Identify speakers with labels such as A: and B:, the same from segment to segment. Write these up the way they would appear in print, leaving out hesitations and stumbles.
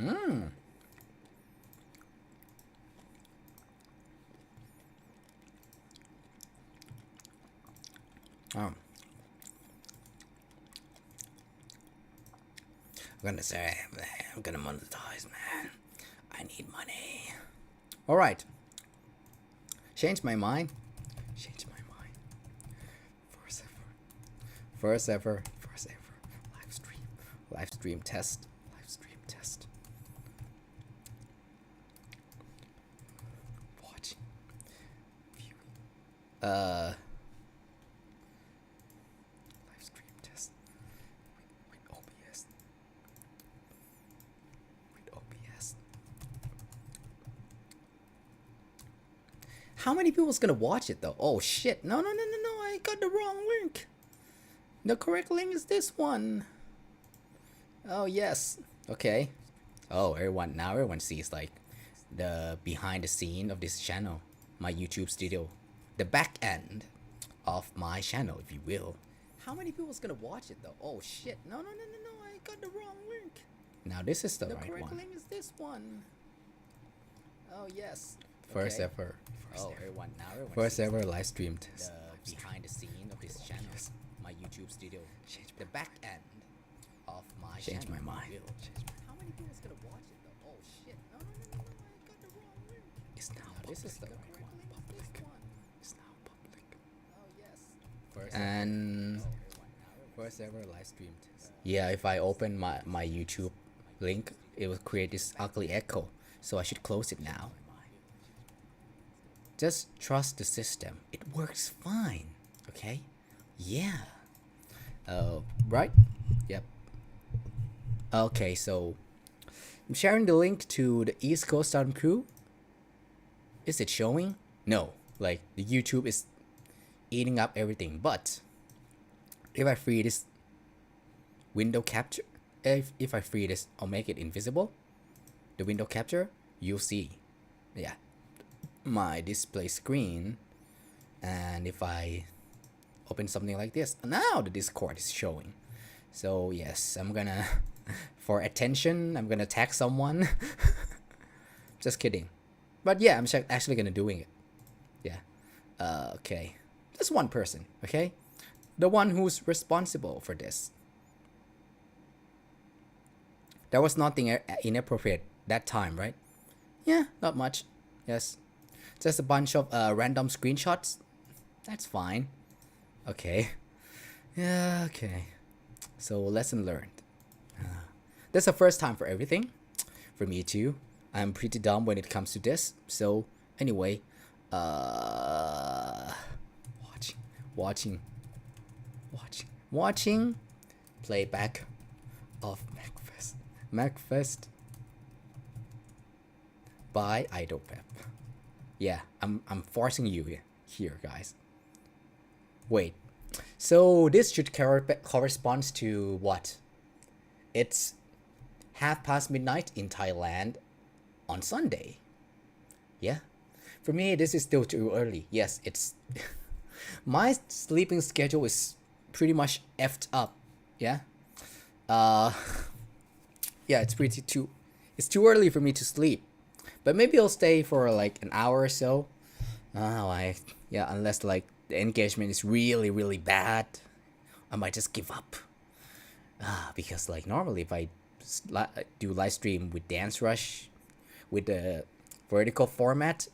A: Mm. I'm gonna say, I'm gonna monetize, man. I need money. All right. Change my mind. Change my mind. First ever. Live stream test. Watching. Viewing. Live stream test. With OBS. How many people's gonna watch it though? Oh shit. No. I got the wrong link. The correct link is this one. Oh yes. Okay. Oh, everyone sees like the behind the scene of this channel, my YouTube studio, the back end of my channel, if you will. How many people's gonna watch it though? Oh shit. No. I got the wrong link. Now this is the right one. The correct link is this one. Oh yes. First ever. First ever live stream test. The behind the scene of this channel, my YouTube studio, the back end of my channel. Change my mind. How many people's gonna watch it though? Oh shit. No. I got the wrong link. It's now public. This is the right one. Public. It's now public. Oh yes. First ever live stream test. Yeah, if I open my YouTube link, it will create this ugly echo. So I should close it now. Just trust the system. It works fine. Okay? Yeah. Right? Yep. Okay, so I'm sharing the link to the East Coast Storm Crew. Is it showing? No. Like the YouTube is eating up everything. But if I free this window capture, if I free this, I'll make it invisible. The window capture, you'll see. Yeah. My display screen, and if I open something like this, now the Discord is showing. So yes, I'm gonna for attention I'm gonna tag someone. Just kidding, but yeah, I'm actually gonna doing it. Yeah. Okay, just one person. Okay, the one who's responsible for this. There was nothing inappropriate that time, right? Yeah, not much. Yes. Just a bunch of random screenshots. That's fine. Okay. Yeah, okay. So lesson learned. That's the first time for everything. For me too. I'm pretty dumb when it comes to this. So anyway, watching playback of MAGFest by IdlePep. Yeah, I'm forcing you here, guys. Wait, so this should correspond to what? It's midnight in Thailand on Sunday. Yeah, for me this is still too early. Yes, it's my sleeping schedule is pretty much effed up. Yeah, yeah, it's too early for me to sleep. But maybe I'll stay for like an hour or so. Unless like the engagement is really bad, I might just give up. Because like normally if I do live stream with Dance Rush, with the vertical format,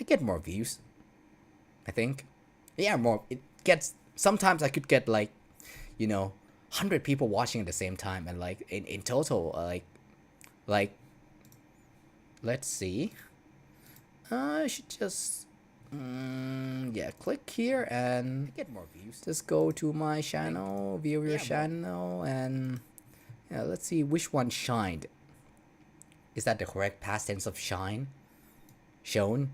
A: I get more views. I think. Yeah, more. It gets. Sometimes I could get like, 100 people watching at the same time, and like in total, like. Let's see. I should just click here and get more views. Just go to my channel, view your channel, and let's see which one shined. Is that the correct past tense of shine? Shown?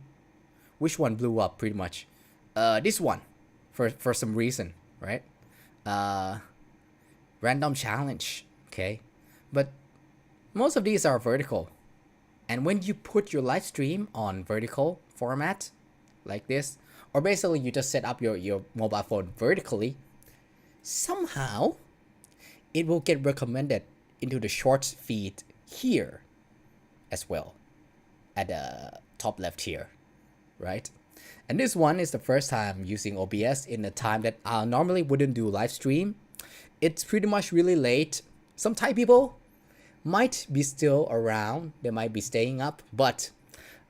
A: Which one blew up pretty much? This one, for some reason, right? Random challenge, okay? But most of these are vertical. And when you put your live stream on vertical format, like this, or basically you just set up your mobile phone vertically, somehow it will get recommended into the shorts feed here. as well at the top left here, right? And this one is the first time using OBS in a time that I normally wouldn't do live stream. It's pretty much really late. Some Thai people might be still around. They might be staying up, but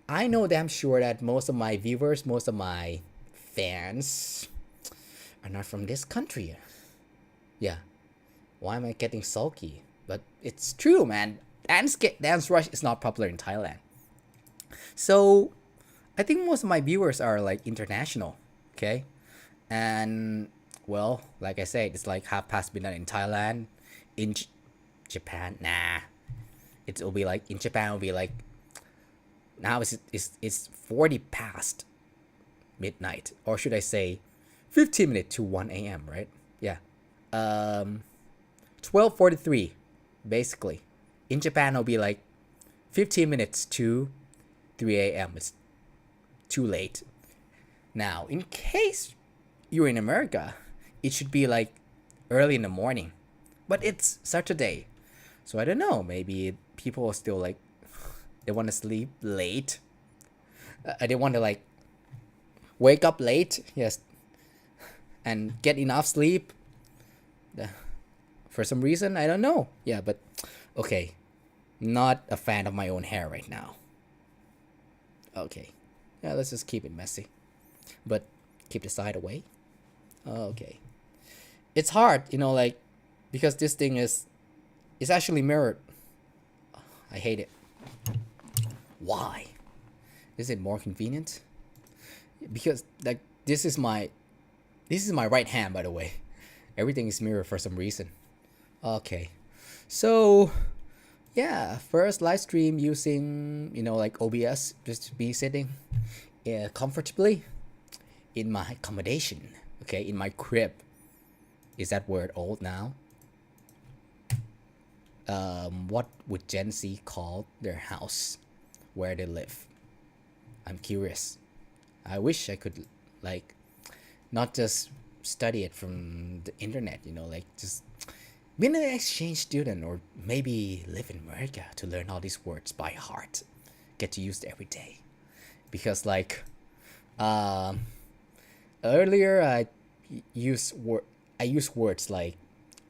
A: I know damn sure that most of my viewers, most of my fans are not from this country. Yeah. Why am I getting sulky? But it's true, man. Dance Rush is not popular in Thailand. So I think most of my viewers are like international. Okay. And well, like I said, it's like half past midnight in Thailand. In Japan, nah. It'll be like in Japan. It'll be like now it's 40 past midnight, or should I say, 15 minutes to 1 a.m. Right? Yeah. 12:43, basically. In Japan, it'll be like 15 minutes to 3 a.m. It's too late. Now, in case you're in America, it should be like early in the morning, but it's Saturday, so I don't know. Maybe people are still like they want to sleep late. They want to like wake up late, yes, and get enough sleep. For some reason, I don't know. Yeah, but okay, not a fan of my own hair right now. Okay, yeah, let's just keep it messy, but keep the side away. Okay, it's hard, like because this thing is actually mirrored. I hate it. Why? Is it more convenient? Because like this is my right hand, by the way. Everything is mirrored for some reason. Okay, so yeah, first live stream using like OBS, just be sitting comfortably in my accommodation. Okay, in my crib. Is that word old now? What would Gen Z call their house where they live? I'm curious. I wish I could like not just study it from the internet, like just be an exchange student or maybe live in America to learn all these words by heart, get to use it every day. Because like earlier I used words like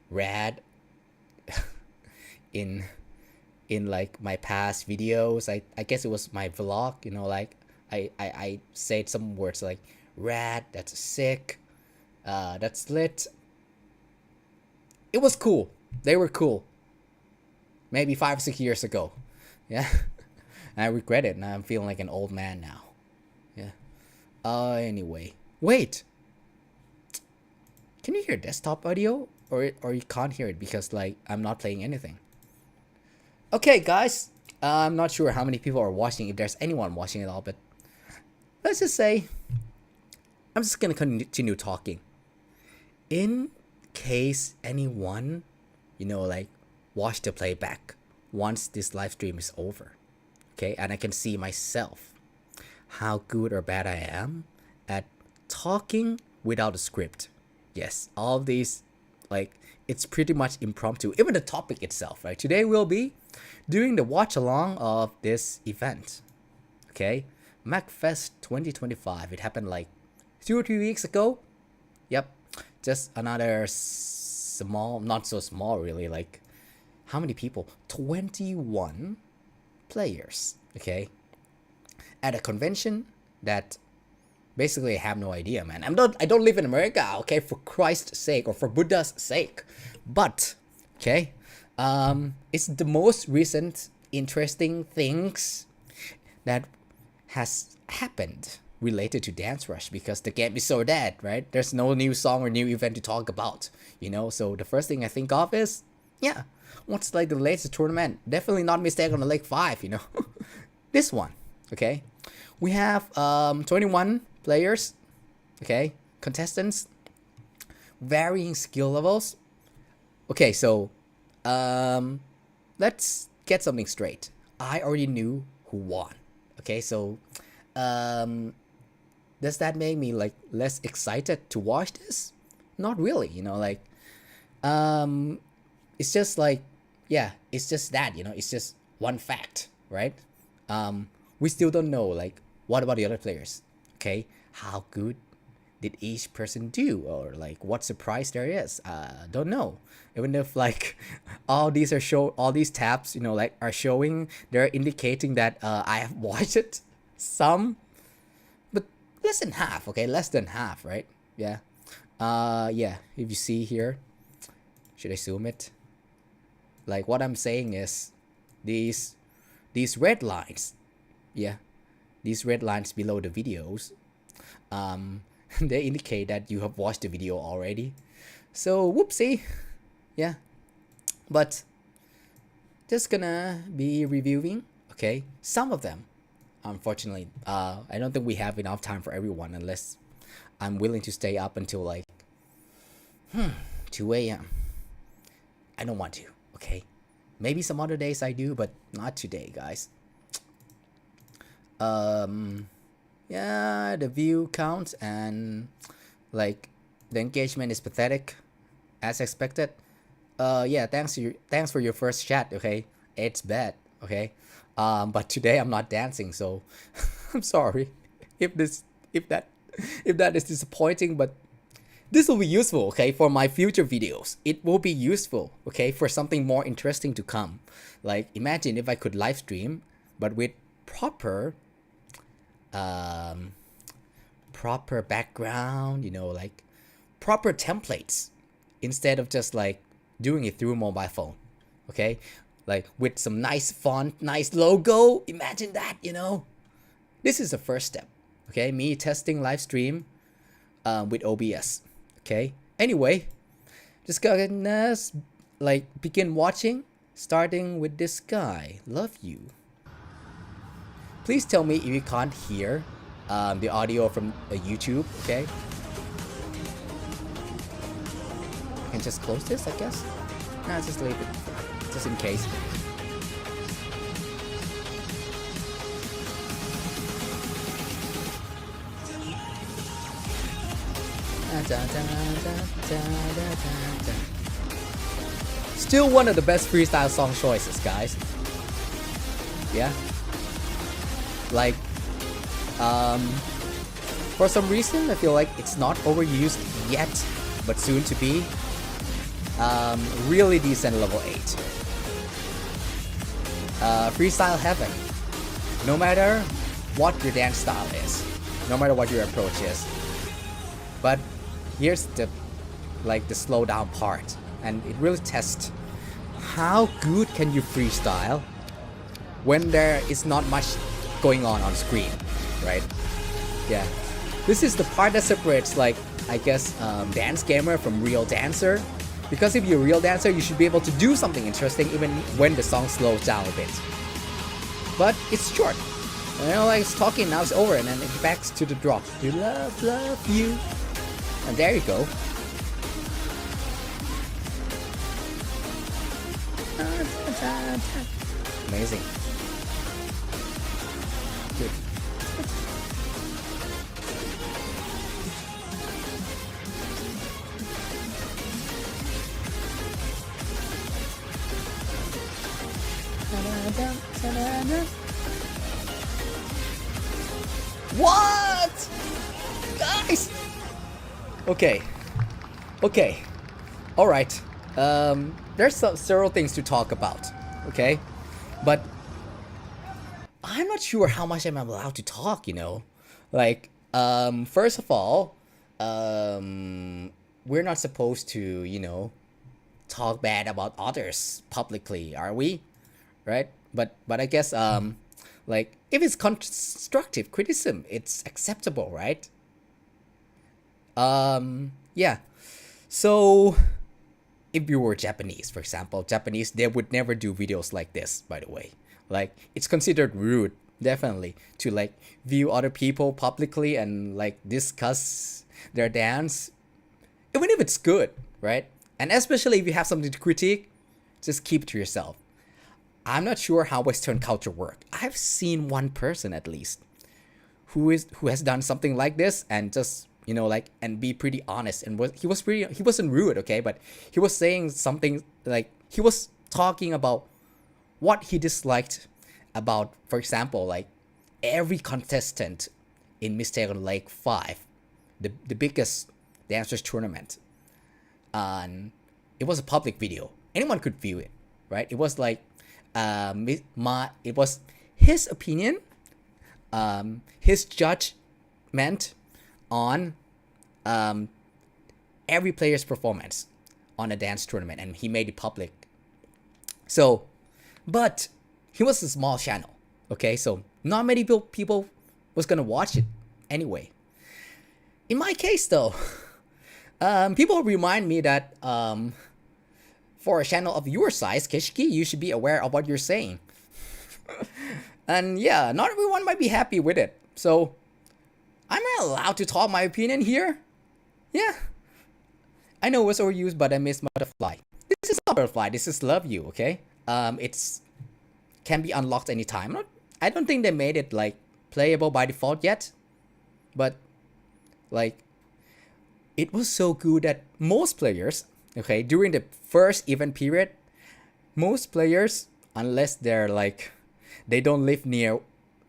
A: rad in like my past videos. I guess it was my vlog, like I said some words like rad, that's sick, that's lit. It was cool. They were cool. Maybe 5-6 years ago. Yeah. I regret it. Now I'm feeling like an old man now. Yeah. Anyway. Wait. Can you hear desktop audio? Or you can't hear it because like I'm not playing anything. Okay, guys. I'm not sure how many people are watching, if there's anyone watching at all, but let's just say I'm just gonna continue talking. In case anyone, like watch the playback once this live stream is over, okay, and I can see myself how good or bad I am at talking without a script. Yes, all of these, like, it's pretty much impromptu, even the topic itself, right? Today we'll be doing the watch along of this event, okay, MAGFest 2025. It happened like 2 or 3 weeks ago. Yep. Just another small, not so small really, like how many people? 21 players, okay, at a convention that basically I have no idea, man. I don't live in America, okay, for Christ's sake, or for Buddha's sake. But okay, it's the most recent interesting things that has happened related to Dance Rush, because the game is so dead, right? There's no new song or new event to talk about, so the first thing I think of is, yeah, what's like the latest tournament? Definitely not Mistake on the Lake 5, this one, okay? We have 21 players, okay, contestants, varying skill levels. Okay, so let's get something straight. I already knew who won, okay? So does that make me like less excited to watch this? Not really, like it's just like, yeah, it's just that, it's just one fact, right? We still don't know, like, what about the other players? Okay, how good did each person do, or like what surprise there is? Don't know. Even if like all these tabs, like are showing, they're indicating that I have watched it some, but less than half. Okay, less than half, right? Yeah. Yeah. If you see here, should I zoom it? Like what I'm saying is, these red lines, yeah, these red lines below the videos, they indicate that you have watched the video already. So whoopsie, yeah. But just gonna be reviewing, okay, some of them. Unfortunately, I don't think we have enough time for everyone unless I'm willing to stay up until like 2 a.m. I don't want to, okay? Maybe some other days I do, but not today, guys. Yeah, the view count and like the engagement is pathetic as expected. Yeah, thanks for your first chat, okay? It's bad, okay? But today I'm not dancing, so I'm sorry if that is disappointing, but this will be useful, okay, for my future videos. It will be useful, okay, for something more interesting to come. Like imagine if I could live stream, but with proper background, like proper templates, instead of just like doing it through mobile phone, okay, like with some nice font, nice logo. Imagine that. This is the first step, okay, me testing live stream with OBS, okay. Anyway, just gonna like begin watching, starting with this guy. Love you. Please tell me if you can't hear the audio from YouTube, okay? I can just close this, I guess? Nah, just leave it, just in case. Still one of the best freestyle song choices, guys. Yeah. Like, for some reason, I feel like it's not overused yet, but soon to be. Really decent level 8. Freestyle heaven. No matter what your dance style is, no matter what your approach is. But here's the slow down part, and it really tests how good can you freestyle when there is not much going on screen, right? Yeah, this is the part that separates, like, I guess, dance gamer from real dancer, because if you're a real dancer, you should be able to do something interesting even when the song slows down a bit. But it's short, like it's talking, now it's over, and then it backs to the drop. You love you, and there you go. Amazing. Good. What? Guys! Okay. Alright. There's several things to talk about. Okay? But I'm not sure how much I'm allowed to talk, Like, first of all, we're not supposed to, talk bad about others publicly, are we? Right? But I guess, like, if it's constructive criticism, it's acceptable, right? Yeah. So, if you were Japanese, for example, they would never do videos like this, by the way. Like, it's considered rude, definitely, to like view other people publicly and like discuss their dance, even if it's good, right? And especially if you have something to critique, just keep it to yourself. I'm not sure how Western culture works. I've seen one person at least who has done something like this and just, like, and be pretty honest, and he wasn't rude, okay, but he was saying something, like he was talking about what he disliked about, for example, like every contestant in Mistaken Lake 5, the biggest dancers tournament, and it was a public video. Anyone could view it, right? It was like, it was his opinion, his judgment on every player's performance on a dance tournament, and he made it public. So, but he was a small channel, okay? So not many people was gonna watch it anyway. In my case, though, people remind me that for a channel of your size, Kishki, you should be aware of what you're saying. And yeah, not everyone might be happy with it. So, am I allowed to talk my opinion here? Yeah. I know it was overused, but I miss Butterfly. This is not Butterfly, this is Love You, okay? It's can be unlocked anytime. I don't think they made it like playable by default yet. But like, it was so good that most players, okay, during the first event period, most players, unless they're like, they don't live near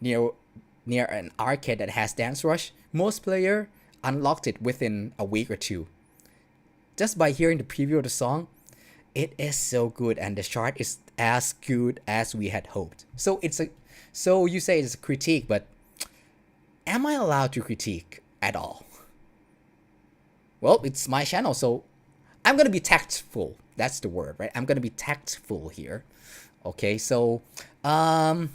A: an arcade that has Dance Rush, most player unlocked it within a week or two. Just by hearing the preview of the song, it is so good, and the chart is as good as we had hoped. So so you say it's a critique, but am I allowed to critique at all? Well, it's my channel, so I'm gonna be tactful. That's the word, right? I'm gonna be tactful here. Okay, so I've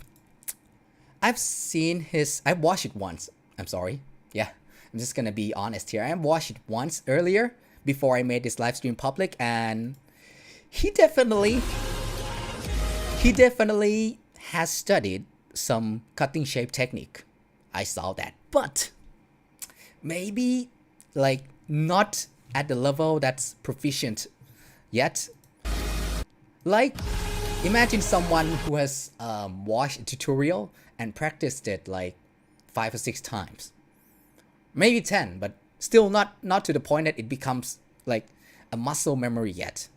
A: watched it once. I'm sorry. Yeah, I'm just gonna be honest here. I watched it once earlier before I made this live stream public, and he definitely has studied some cutting shape technique. I saw that, but maybe like not at the level that's proficient yet. Like, imagine someone who has watched a tutorial and practiced it like 5 or 6 times, maybe 10, but still not to the point that it becomes like a muscle memory yet,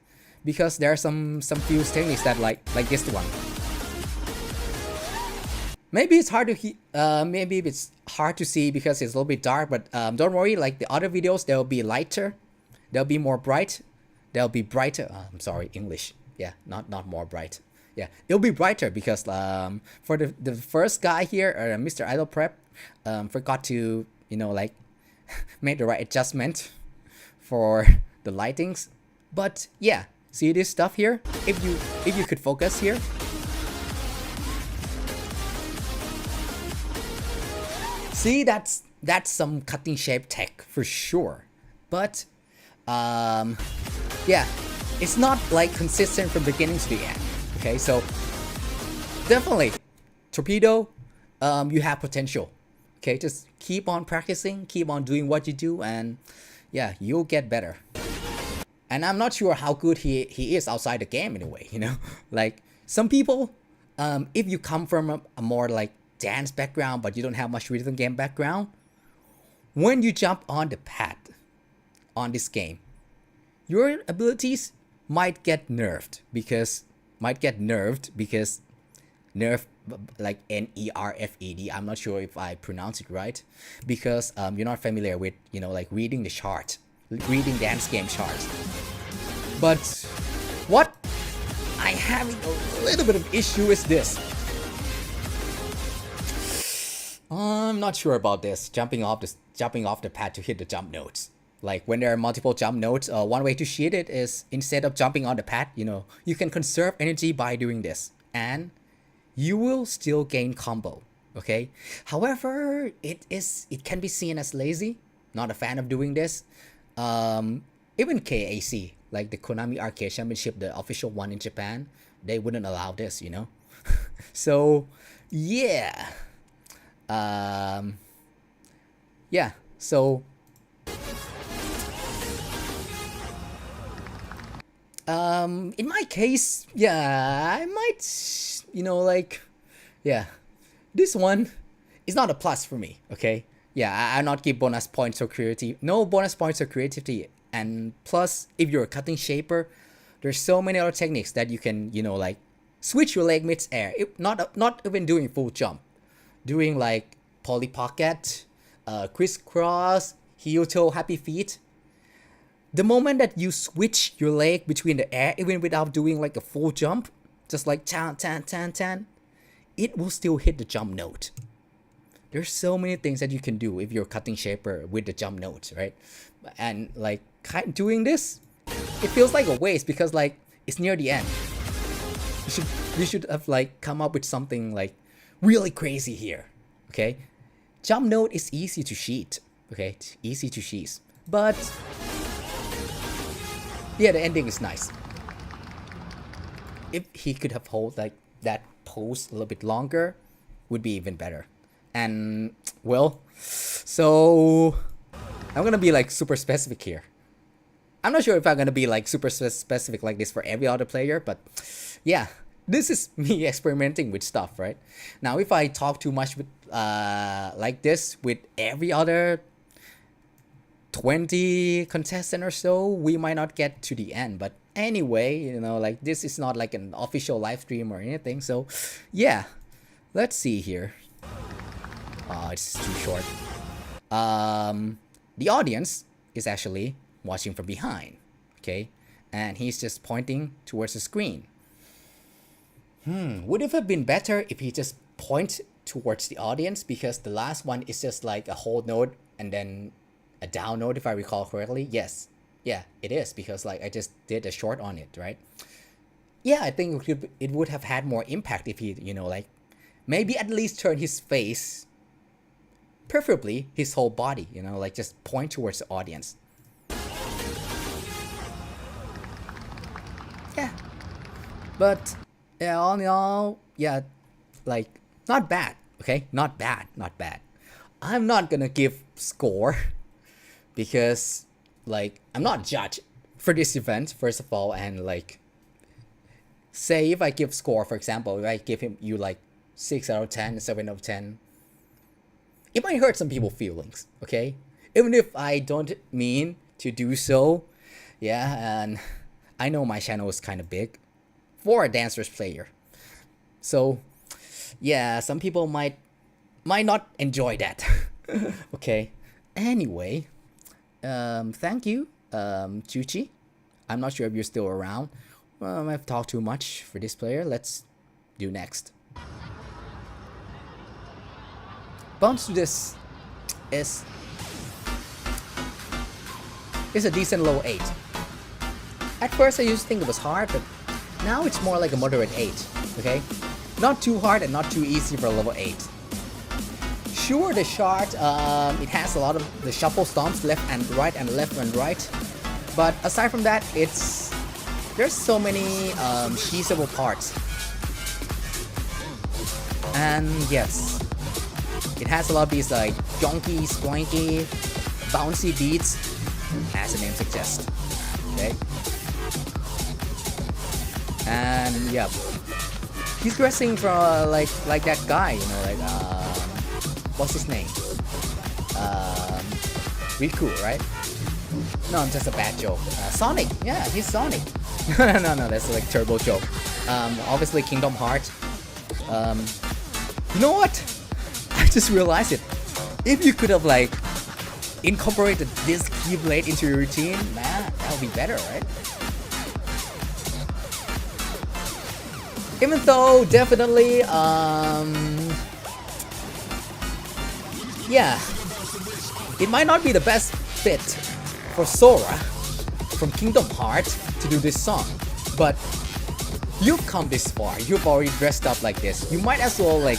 A: because there are some few techniques that like this one. Maybe it's hard to see because it's a little bit dark, but don't worry, like the other videos, they'll be lighter, they'll be more bright, they'll be brighter. I'm sorry, English. Yeah, not more bright. Yeah, it'll be brighter because for the first guy here, Mr. Idol Prep, forgot to, you know, like make the right adjustment for the lightings. But yeah, see this stuff here? If you could focus here. See, that's some cutting shape tech for sure. But yeah, it's not like consistent from beginning to the end. Okay, so definitely, Torpedo, you have potential. Okay, just keep on practicing, keep on doing what you do, and yeah, you'll get better. And I'm not sure how good he is outside the game anyway, you know? Like, some people, if you come from a more like dance background, but you don't have much rhythm game background, when you jump on the pad on this game, your abilities might get nerfed because nerf, like NERFED, I'm not sure if I pronounce it right, because you're not familiar with, you know, like reading the chart, reading dance game charts. But what I having a little bit of issue is this. I'm not sure about this, jumping off the pad to hit the jump notes. Like when there are multiple jump notes, one way to cheat it is, instead of jumping on the pad, you know, you can conserve energy by doing this, and you will still gain combo. Okay. However, it can be seen as lazy. Not a fan of doing this. Even KAC, like the Konami Arcade Championship, the official one in Japan, they wouldn't allow this, you know. So yeah. Yeah, so in my case, yeah, I might, you know, like, yeah, this one is not a plus for me. Okay, yeah, I'll not give bonus points or creativity, no bonus points or creativity. And plus, if you're a cutting shaper, there's so many other techniques that you can, you know, like switch your leg mid-air. Not even doing full jump. Doing like poly pocket, crisscross, heel toe, happy feet. The moment that you switch your leg between the air, even without doing like a full jump, just like tan, tan, tan, tan, it will still hit the jump note. There's so many things that you can do if you're cutting shaper with the jump notes, right? And like doing this, it feels like a waste because like it's near the end. You should have like come up with something like really crazy here, okay? Jump note is easy to cheat, okay? It's easy to cheese, but yeah, the ending is nice. If he could have held like that pose a little bit longer, would be even better. And well, so I'm gonna be like super specific here. I'm not sure if I'm gonna be like super specific like this for every other player, but yeah, this is me experimenting with stuff, right? Now, if I talk too much with like this with every other 20 contestant or so, we might not get to the end. But anyway, you know, like this is not like an official live stream or anything. So yeah, let's see here. It's too short. The audience is actually watching from behind, okay? And he's just pointing towards the screen. Would it have been better if he just point towards the audience, because the last one is just like a hold note and then a down note, if I recall correctly? Yes. Yeah, it is, because like I just did a short on it, right? Yeah, I think it would have had more impact if he, you know, like maybe at least turn his face, preferably his whole body, you know, like just point towards the audience. Yeah. But yeah, all in all, yeah, like not bad, okay? Not bad, not bad. I'm not gonna give score because like I'm not a judge for this event, first of all, and like say if I give score, for example, if I give you like 6 out of 10, 7 out of 10, it might hurt some people's feelings, okay? Even if I don't mean to do so. Yeah, and I know my channel is kind of big for a Dancers player. So yeah, some people might not enjoy that. Okay. Anyway, thank you, Chuchi. I'm not sure if you're still around. I've talked too much for this player. Let's do next. Bounce to this is a decent low 8. At first I used to think it was hard, but now it's more like a moderate 8, okay? Not too hard and not too easy for a level 8. Sure, the chart, it has a lot of the shuffle stomps, left and right and left and right. But aside from that, there's so many cheesable parts. And yes, it has a lot of these like jonky, splanky, bouncy beats, as the name suggests. Okay. And yeah, he's dressing from like that guy, you know, like what's his name? Riku, right? No, I'm just a bad joke. Sonic, yeah, he's Sonic. no, that's like turbo joke. Obviously Kingdom Hearts. You know what? I just realized it. If you could have like incorporated this keyblade into your routine, man, that would be better, right? Even though definitely, yeah, it might not be the best fit for Sora from Kingdom Hearts to do this song, but you've come this far. You've already dressed up like this. You might as well like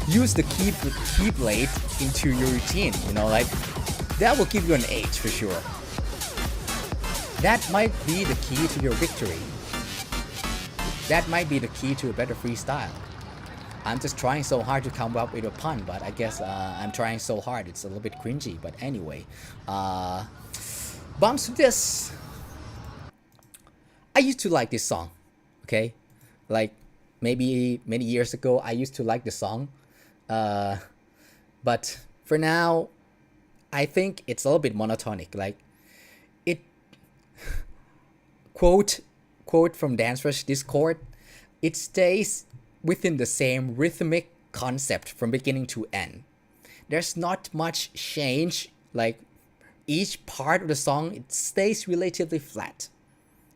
A: use the keyblade into your routine. You know, like that will give you an H for sure. That might be the key to your victory. That might be the key to a better freestyle. I'm just trying so hard to come up with a pun, but I guess I'm trying so hard it's a little bit cringy. But anyway, bounce to this. I used to like this song, okay? Like maybe many years ago I used to like the song. But for now, I think it's a little bit monotonic. Like it quote from Dance Rush Discord, it stays within the same rhythmic concept from beginning to end. There's not much change, like each part of the song, it stays relatively flat.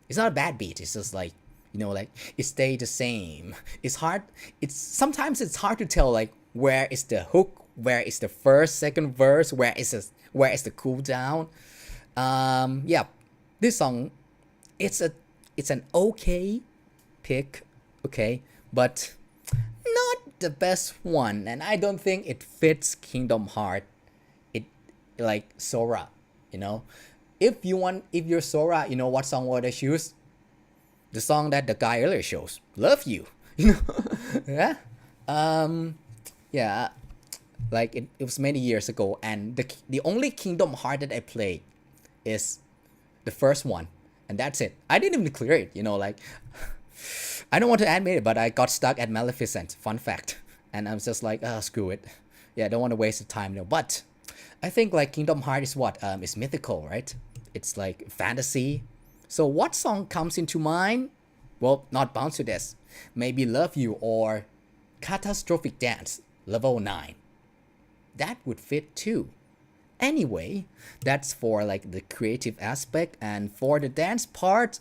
A: It's not a bad beat, it's just like, like it stays the same. It's hard, sometimes it's hard to tell like where is the hook, where is the first, second verse, where is the cool down. Yeah, this song, it's an okay pick, okay, but not the best one, and I don't think it fits Kingdom Heart. It like Sora, If you're Sora, what song would I choose? The song that the guy earlier shows, Love You, yeah. Yeah, like it was many years ago, and the only Kingdom Heart that I played is the first one, and that's it. I didn't even clear it, like I don't want to admit it, but I got stuck at Maleficent, fun fact, and I was just like, screw it. Yeah, I don't want to waste the time, but I think like Kingdom Heart is what is mythical, right? It's like fantasy. So what song comes into mind? Well, not Bounce to This, maybe Love You or Catastrophic Dance, level 9. That would fit too. Anyway, that's for like the creative aspect, and for the dance part,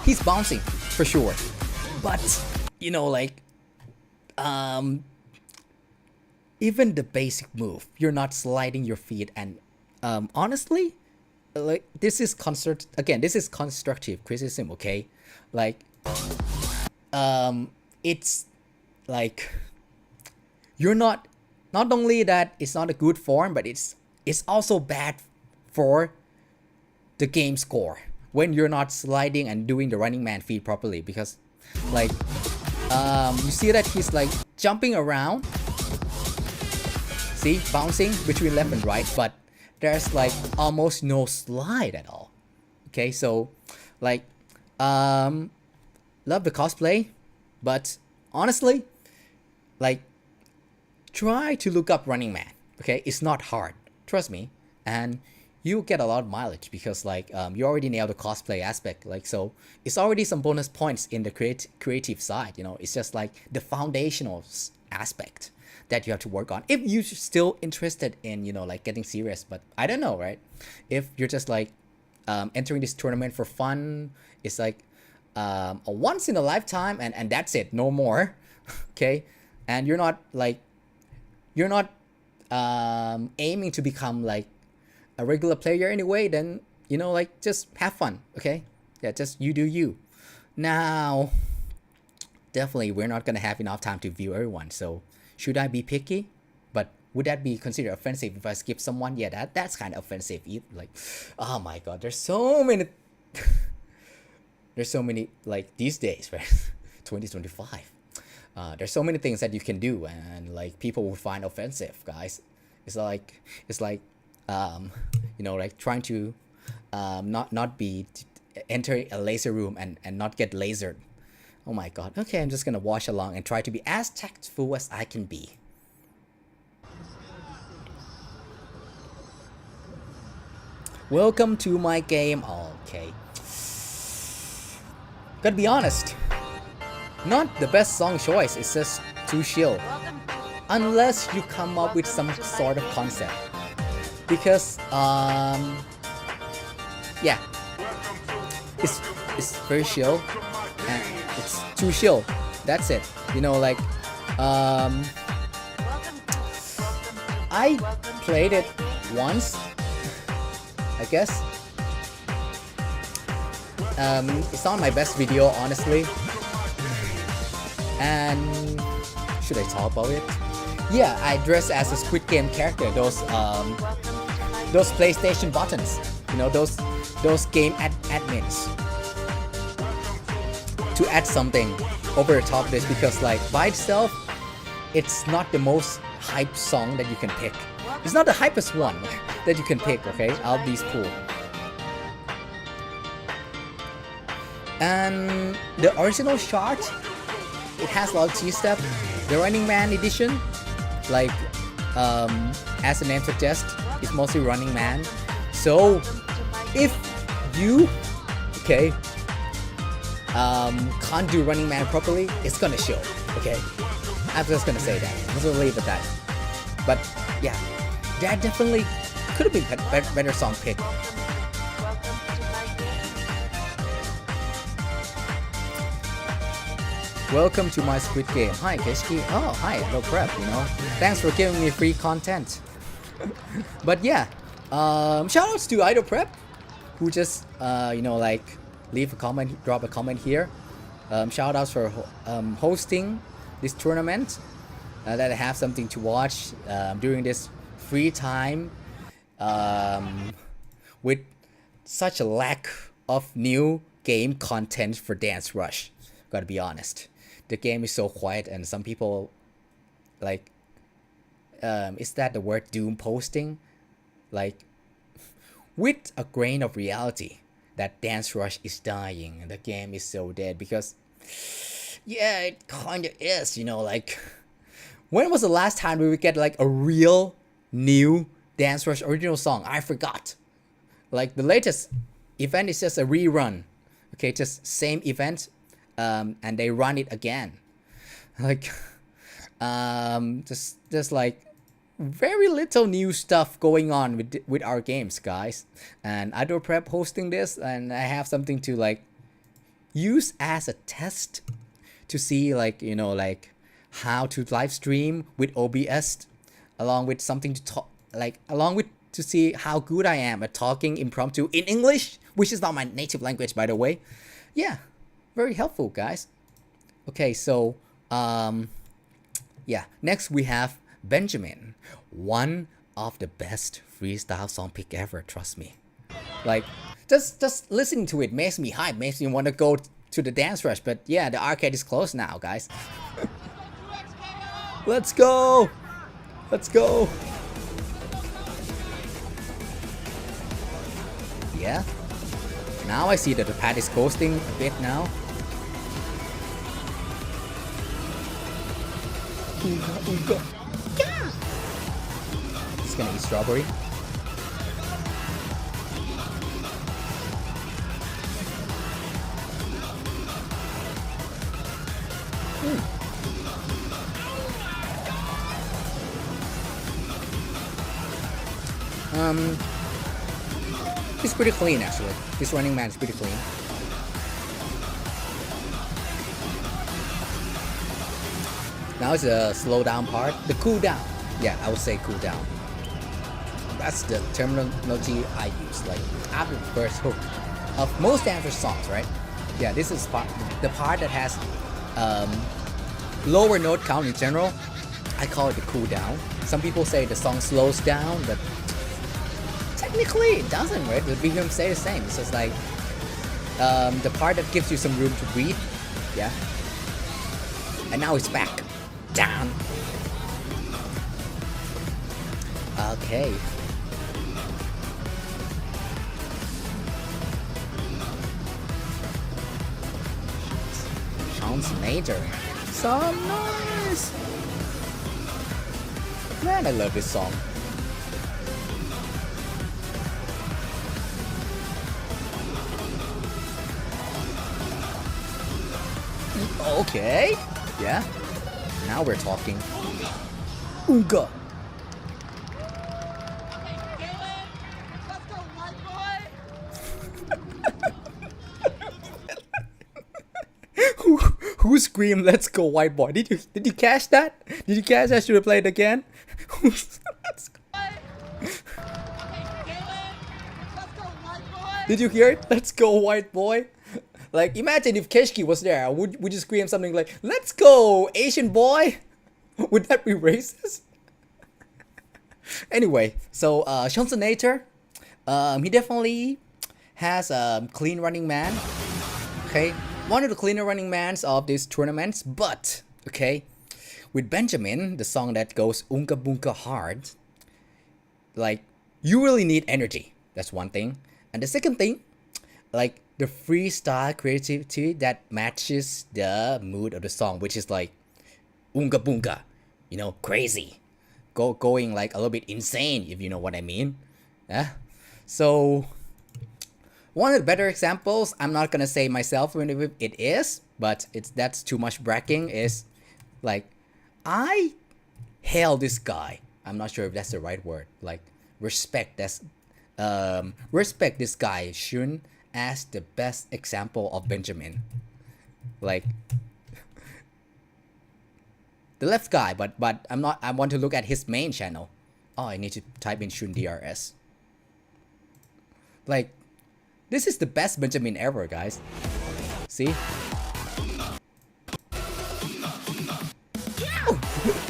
A: he's bouncing for sure, but like even the basic move, you're not sliding your feet, and honestly, like this is constructive criticism, okay? Like it's like you're not only that it's not a good form, but it's also bad for the game score when you're not sliding and doing the running man feed properly, because like you see that he's like jumping around, see, bouncing between left and right, but there's like almost no slide at all. Okay, so like love the cosplay, but honestly, like try to look up Running Man. Okay, it's not hard, trust me, and you get a lot of mileage, because like you already nailed the cosplay aspect, like, so it's already some bonus points in the creative side. It's just like the foundational aspect that you have to work on if you're still interested in like getting serious. But I don't know, right? If you're just like entering this tournament for fun, it's like a once in a lifetime, and that's it, no more. Okay, and you're not aiming to become like a regular player anyway, then like just have fun. Okay, yeah, just you do you. Now definitely we're not gonna have enough time to view everyone, so should I be picky? But would that be considered offensive if I skip someone? Yeah, that's kind of offensive. Like, oh my god, there's so many like these days, right? 2025, there's so many things that you can do, and like people will find offensive, guys. It's like like trying to not be enter a laser room and not get lasered. Oh my god. Okay, I'm just gonna watch along and try to be as tactful as I can be. Welcome to my game. Okay, gotta be honest, not the best song choice. It's just too chill, unless you come up with some sort of concept, because yeah, it's very chill and it's too chill. That's it. Like I played it once, I guess. It's not my best video, honestly. And should I talk about it? Yeah, I dress as a Squid Game character. Those PlayStation buttons. Those game admins. To add something over the top of this, because like by itself, it's not the most hype song that you can pick. It's not the hypest one that you can pick, okay, out of these pool. And the original chart, it has a lot of G-step. The Running Man edition, like as the name suggests, it's mostly Running Man. So if you can't do Running Man properly, it's gonna show. Okay, I'm just gonna say that. I'm just gonna leave it at that. But yeah, that definitely could have been better song pick. Welcome to my Squid Game. Hi, Keshki. Oh, hi, no prep, you know. Thanks for giving me free content. But yeah, shoutouts to Idol Prep, who just, you know, like, leave a comment, drop a comment here. Shoutouts for hosting this tournament, that I have something to watch during this free time, with such a lack of new game content for Dance Rush. Gotta be honest. The game is so quiet, and some people, like, is that the word doom posting? Like, with a grain of reality that Dance Rush is dying and the game is so dead, because yeah, it kinda is, you know. Like, when was the last time we would get like a real new Dance Rush original song? I forgot. Like, the latest event is just a rerun. Okay, just same event. And they run it again, like, just like very little new stuff going on with our games, guys. And Idol Prep hosting this, and I have something to like use as a test to see, like, you know, like how to live stream with OBS, along with something to talk, like, along with to see how good I am at talking impromptu in English, which is not my native language, by the way. Yeah. Very helpful, guys. Okay, so yeah, next we have Benjamin, one of the best freestyle song pick ever, trust me. Like, just listening to it makes me hype, makes me want to go to the Dance Rush. But yeah, the arcade is closed now, guys. Let's go, let's go. Yeah, now I see that the pad is coasting a bit now. Ooga, ooga. Yeah. Just gonna eat strawberry. It's pretty clean, actually. This Running Man is pretty clean. Now it's a slow down part. The cool down. Yeah, I would say cool down. That's the terminology I use. Like, after the first hook of most Dance songs, right? Yeah, this is the part that has lower note count in general. I call it the cool down. Some people say the song slows down, but technically it doesn't, right? The BGM say the same. It's just like the part that gives you some room to breathe. Yeah. And now it's back. Down. Okay. Sounds major. So nice. Man, I love this song. Okay. Yeah. Now we're talking. Ooga. Who screamed "Let's go, white boy"? Did you catch that? Did you catch that? Should we play it again? Did you hear it? Let's go, white boy. Like, imagine if Keshki was there. Would you scream something like "Let's go, Asian boy"? Would that be racist? Anyway, so Schonzenator, he definitely has a clean running man. Okay, one of the cleaner running mans of these tournaments. But okay, with Benjamin, the song that goes "Unka Bunka" hard, like, you really need energy. That's one thing. And the second thing, like, the freestyle creativity that matches the mood of the song, which is like "Unka Bunka," you know, crazy, going like a little bit insane, if you know what I mean. Yeah. So One of the better examples, I'm not gonna say myself when it is, but that's too much bragging, is like, I hail this guy. I'm not sure if that's the right word. Like, respect this guy Shun as the best example of Benjamin. Like, the left guy, but I'm not. I want to look at his main channel. Oh, I need to type in Shun DRS. Like, this is the best Benjamin ever, guys. See?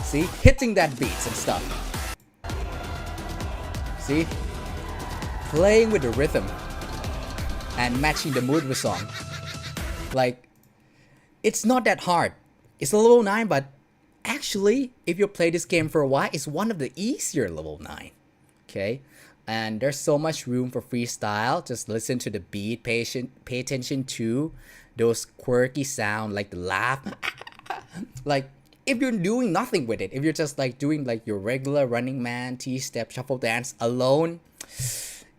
A: See? Hitting that beats and stuff. See? Playing with the rhythm and matching the mood with song. Like, it's not that hard. It's a level 9, but actually, if you play this game for a while, it's one of the easier level 9. Okay? And there's so much room for freestyle. Just listen to the beat, pay attention to those quirky sound, like the laugh. Like, if you're doing nothing with it, if you're just like doing like your regular Running Man, T-step, shuffle dance alone,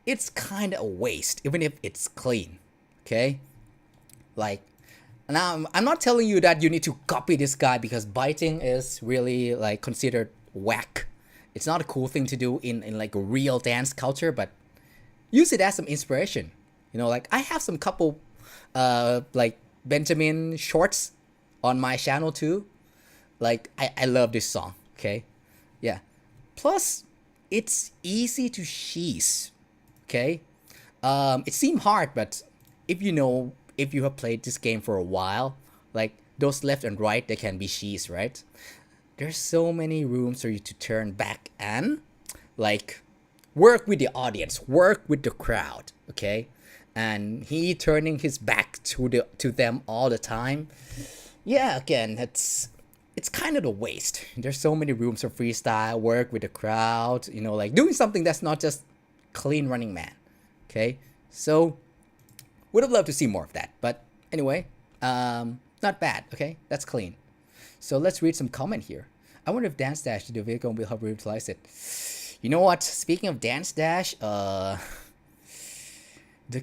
A: it's kind of a waste, even if it's clean. Okay? Like, now I'm not telling you that you need to copy this guy, because biting is really like considered whack. It's not a cool thing to do in like a real dance culture, but use it as some inspiration. You know, like I have some couple like Benjamin shorts on my channel too. Like I love this song, okay? Yeah. Plus, it's easy to cheese, okay? It seems hard, but if you have played this game for a while, like those left and right, they can be cheese, right? There's so many rooms for you to turn back and like work with the audience, work with the crowd, okay? And he turning his back to them all the time. Yeah, again, it's kind of a waste. There's so many rooms for freestyle, work with the crowd, you know, like doing something that's not just clean Running Man, okay? So would have loved to see more of that, but anyway, not bad, okay? That's clean. So let's read some comment here. I wonder if Dance Dash, the vehicle, will help revitalize it. You know what? Speaking of Dance Dash, the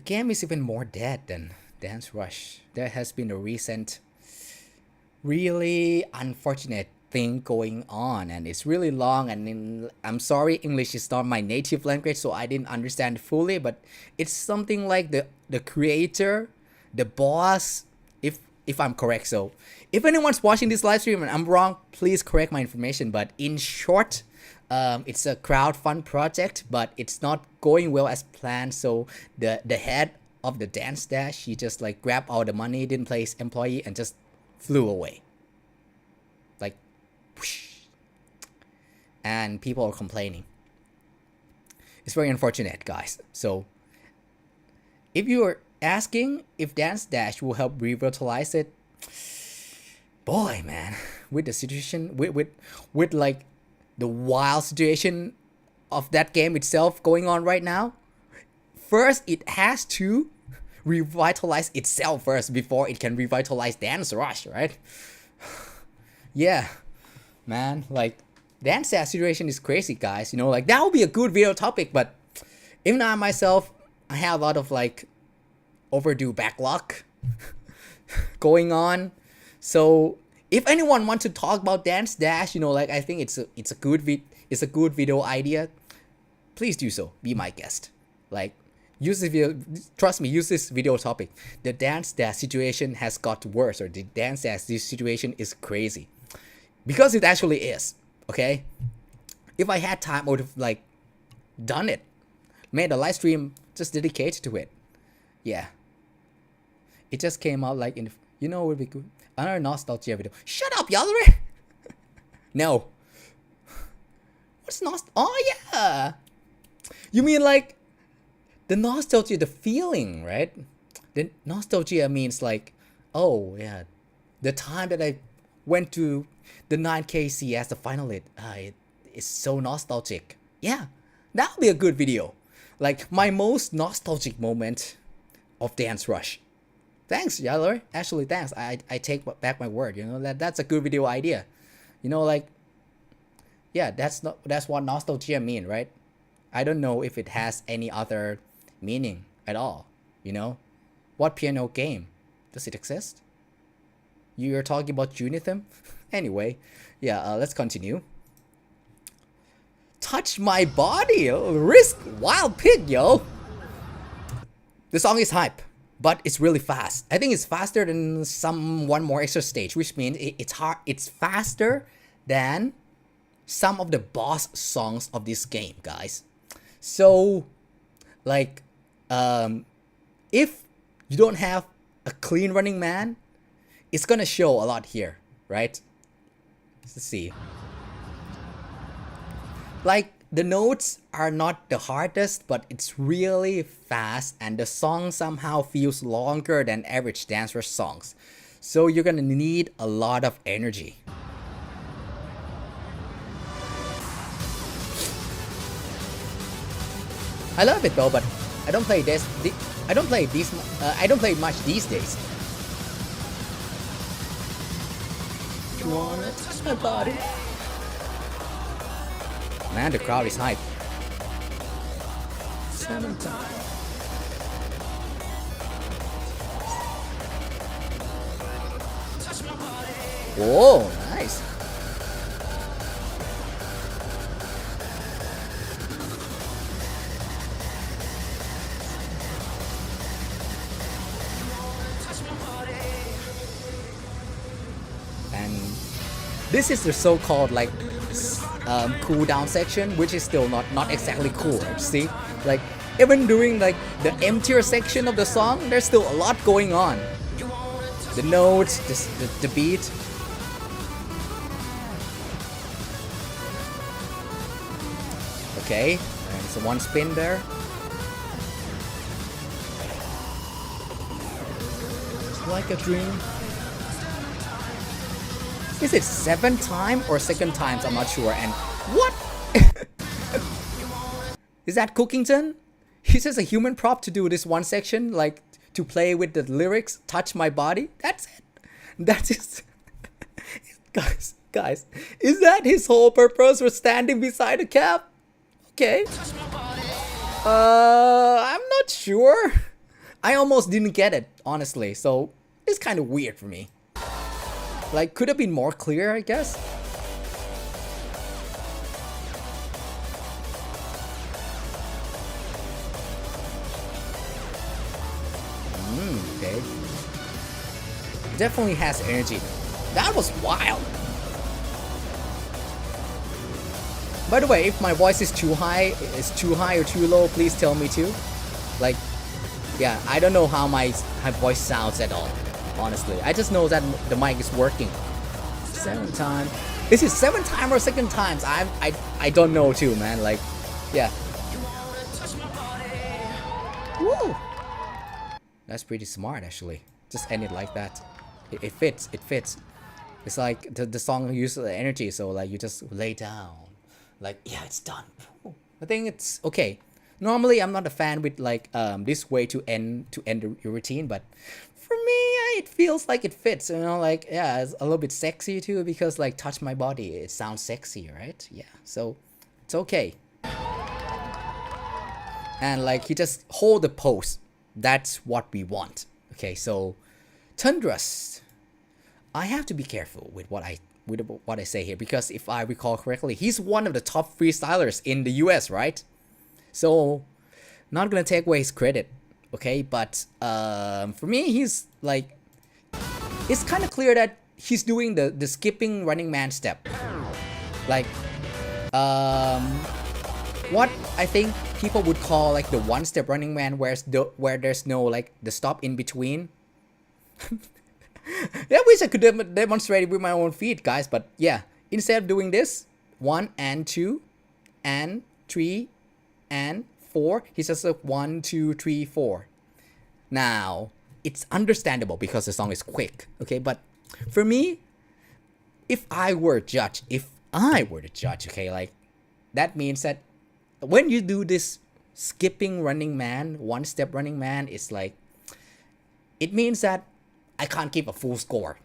A: game is even more dead than Dance Rush. There has been a recent, really unfortunate thing going on, and it's really long. And I'm sorry, English is not my native language, so I didn't understand fully. But it's something like the creator, the boss, if I'm correct. So if anyone's watching this live stream and I'm wrong, please correct my information. But in short, it's a crowdfund project, but it's not going well as planned. So the head of the Dance Dash, he just like grabbed all the money, didn't play his employee, and just flew away. Like, whoosh. And people are complaining. It's very unfortunate, guys. So if you are asking if Dance Dash will help revitalize it, boy, man, with the situation, with like the wild situation of that game itself going on right now, first it has to revitalize itself first before it can revitalize Dance Rush, right? Yeah, man, like Dance Dash situation is crazy, guys. You know, like that would be a good video topic, but even I myself, I have a lot of like overdue backlog going on. So if anyone wants to talk about Dance Dash, you know, like I think it's a good video idea, please do so. Be my guest. Like, use this video. Trust me, use this video topic. The Dance Dash situation has got worse, or the Dance Dash situation is crazy, because it actually is. Okay, if I had time, I would have like done it, made a live stream just dedicated to it. Yeah, it just came out like in, you know, it would be good. Another nostalgia video. Shut up, y'all. No. What's oh yeah. You mean like the nostalgia, the feeling, right? The nostalgia means like, oh yeah, the time that I went to the 9K CS, the final it is so nostalgic. Yeah, that would be a good video. Like my most nostalgic moment of Dance Rush. Thanks, Yaller. Actually, thanks. I take back my word. You know, that's a good video idea. You know, like, yeah, that's what nostalgia mean, right? I don't know if it has any other meaning at all. You know, what piano game? Does it exist? You're talking about Junithim? Anyway, yeah, let's continue. Touch My Body, Risk Wild Pig, yo. The song is hype, but it's really fast. I think it's faster than one more extra stage, which means it's faster than some of the boss songs of this game, guys. So, like, if you don't have a clean running man, it's gonna show a lot here, right? Let's see. Like, the notes are not the hardest, but it's really fast, and the song somehow feels longer than average Dance Rush songs. So you're gonna need a lot of energy. I love it though, but I don't play this. I don't play much these days. You wanna touch my body? Man, the crowd is hype. 7 times. Whoa, nice. And this is the so-called like cool down section, which is still not exactly cool. See, like even during like the emptier section of the song, there's still a lot going on. The notes, the beat. Okay, and it's a one spin there. Like a dream. Is it 7 times or second times? I'm not sure. And what? Is that Cookington? He says a human prop to do this one section, like to play with the lyrics, touch my body. That's it. That is, guys, is that his whole purpose for standing beside a cab? Okay. I'm not sure. I almost didn't get it, honestly. So it's kind of weird for me. Like, could have been more clear, I guess. Okay. Definitely has energy. That was wild. By the way, if my voice is too high or too low, please tell me too. Like, yeah, I don't know how my voice sounds at all. Honestly, I just know that the mic is working. 7 times. This is 7 times or second times. I don't know too, man. Like, yeah. Woo! That's pretty smart, actually. Just end it like that. It fits. It fits. It's like the song uses the energy, so like you just lay down. Like, yeah, it's done. I think it's okay. Normally, I'm not a fan with like this way to end your routine, but for me, it feels like it fits. You know, like yeah, it's a little bit sexy too because like touch my body, it sounds sexy, right? Yeah, so it's okay. And like you just hold the pose. That's what we want. Okay, so Tundras. I have to be careful with what I say here because if I recall correctly, he's one of the top freestylers in the US, right? So, not gonna take away his credit, okay? But for me, he's like, it's kind of clear that he's doing the skipping running man step, like what I think people would call like the one step running man, where there's no like the stop in between. Yeah, I wish I could demonstrate it with my own feet, guys. But yeah, instead of doing this 1 and 2 and 3 and 4, he says 1 2 3 4. Now it's understandable because the song is quick, okay? But for me, if I were to judge, okay, like that means that when you do this skipping running man, one step running man, it's like it means that I can't keep a full score,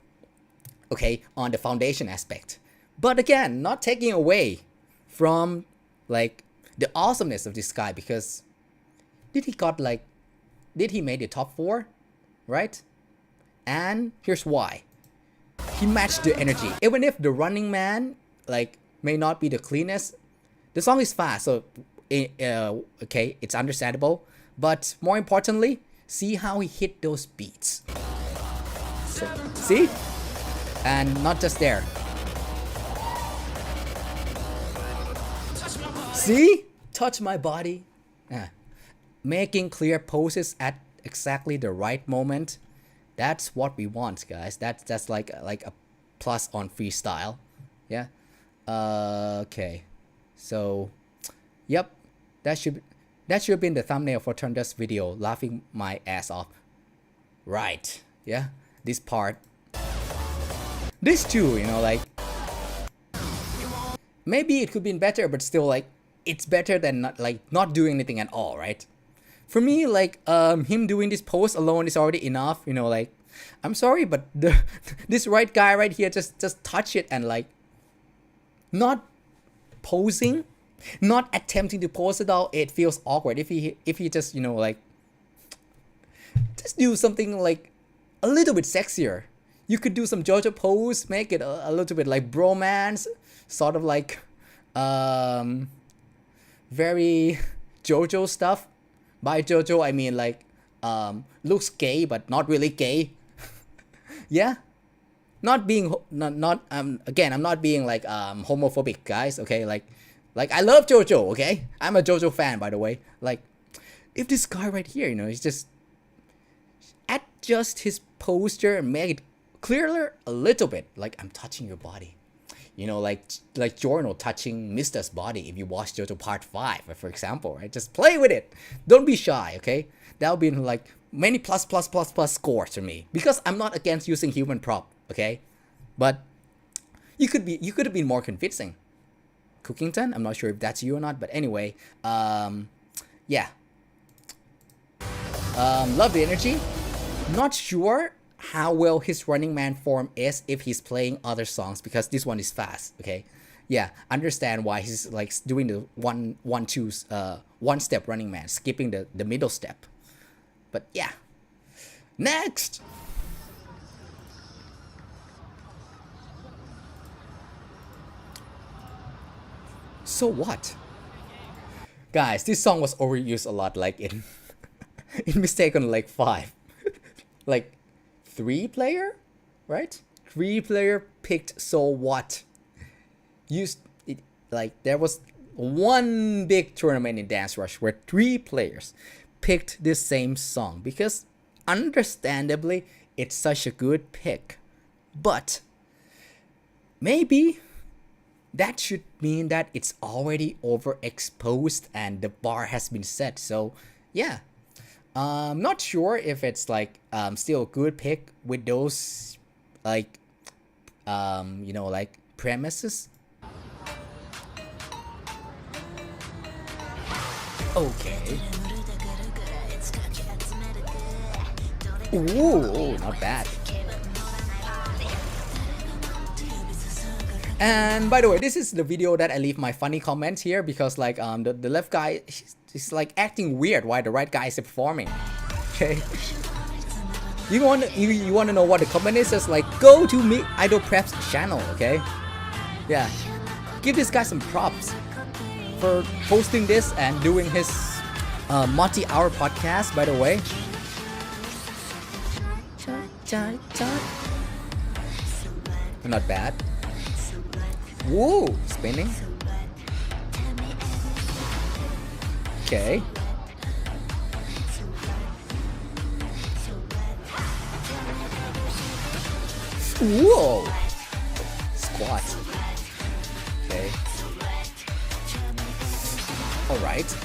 A: okay, on the foundation aspect. But again, not taking away from like the awesomeness of this guy, because did he got like did he make the top 4, right? And here's why. He matched the energy. Even if the Running Man like may not be the cleanest, the song is fast, so okay, it's understandable. But more importantly, see how he hit those beats. So, see? And not just there. See? Touch my body. Making clear poses at exactly the right moment. That's what we want, guys. That's like a plus on freestyle. Yeah. Okay. So, yep. That should have been the thumbnail for Thunder's video, laughing my ass off. Right. Yeah. This part. This too, you know, like maybe it could be better, but still, like, it's better than not doing anything at all, right? For me, like, him doing this pose alone is already enough, you know, like, I'm sorry, but this right guy right here just touch it and like not posing, not attempting to pose at all. It feels awkward if he just, you know, like, just do something like a little bit sexier. You could do some JoJo pose, make it a little bit like bromance, sort of like very JoJo stuff. By JoJo, I mean like looks gay but not really gay. Yeah, not being again, I'm not being like homophobic, guys. Okay, like I love JoJo. Okay, I'm a JoJo fan, by the way. Like, if this guy right here, you know, he's just adjust his posture and make it clearer a little bit. Like, I'm touching your body. You know, like Giorno touching Mista's body if you watch JoJo Part 5, for example, right? Just play with it. Don't be shy, okay? That'll be like many plus scores to me. Because I'm not against using human prop, okay? But you could have been more convincing. Cookington, I'm not sure if that's you or not, but anyway, yeah. Love the energy. Not sure how well his Running Man form is if he's playing other songs, because this one is fast. Okay, yeah, understand why he's like doing the one step Running Man, skipping the middle step. But yeah, next. So what, guys? This song was overused a lot, like in Mistaken like 5, like 3-player, right? 3-player picked So What. Used it like there was one big tournament in Dance Rush where 3 players picked the same song, because understandably it's such a good pick. But maybe that should mean that it's already overexposed and the bar has been set. So yeah. Not sure if it's like still a good pick with those like you know, like premises. Okay. Ooh, not bad. And by the way, this is the video that I leave my funny comments here, because like the left guy, he's like acting weird while the right guy is performing. Okay. You want to know what the comment is? Just like go to me Idol Prep's channel. Okay. Yeah. Give this guy some props for posting this and doing his multi-hour podcast. By the way. Not bad. Whoa, spinning. Okay. Whoa. Squat. Okay. All right.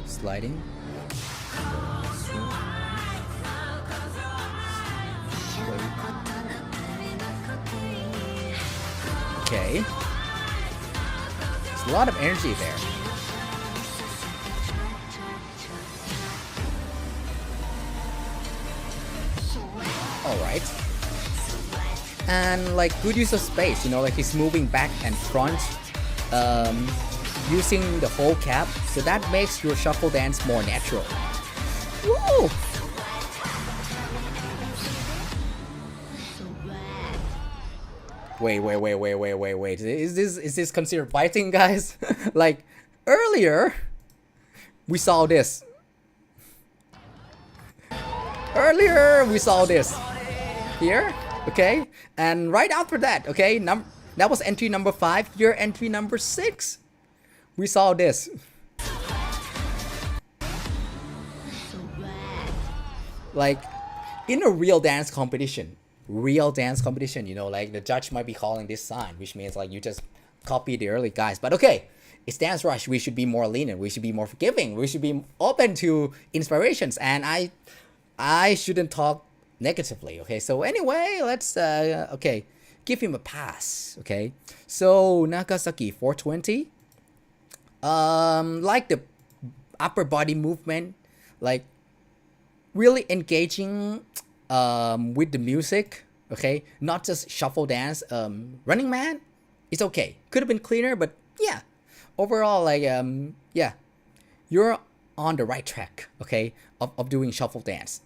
A: Sliding. Okay. There's a lot of energy there. Alright. and like good use of space, you know, like he's moving back and front, using the whole cap, so that makes your shuffle dance more natural. Woo! Wait. Is this considered fighting, guys? Like earlier, we saw this. Here, okay, and right after that, okay, that was entry number 5. Here, entry number 6, we saw this. Like in a real dance competition, you know, like the judge might be calling this sign, which means like you just copy the early guys. But okay, it's Dance Rush. We should be more lenient. We should be more forgiving. We should be open to inspirations. And I shouldn't talk negatively. Okay, so anyway, let's okay, give him a pass. Okay, so Nagasaki 420. Like the upper body movement, like really engaging with the music, okay, not just shuffle dance. Running Man, it's okay, could have been cleaner, but yeah, overall, like yeah, you're on the right track, okay, of doing shuffle dance.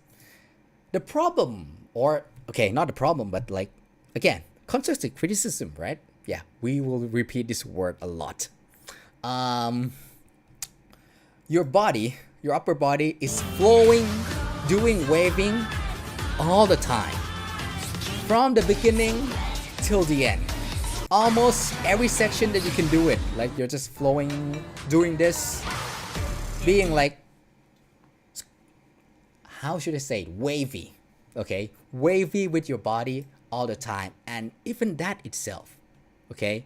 A: The problem, or okay, not the problem, but like again, constructive criticism, right? Yeah, we will repeat this word a lot. Your body, your upper body is flowing, doing waving all the time, from the beginning till the end. Almost every section that you can do it, like you're just flowing, doing this, being like, how should I say it? Wavy, okay, wavy with your body all the time. And even that itself, okay,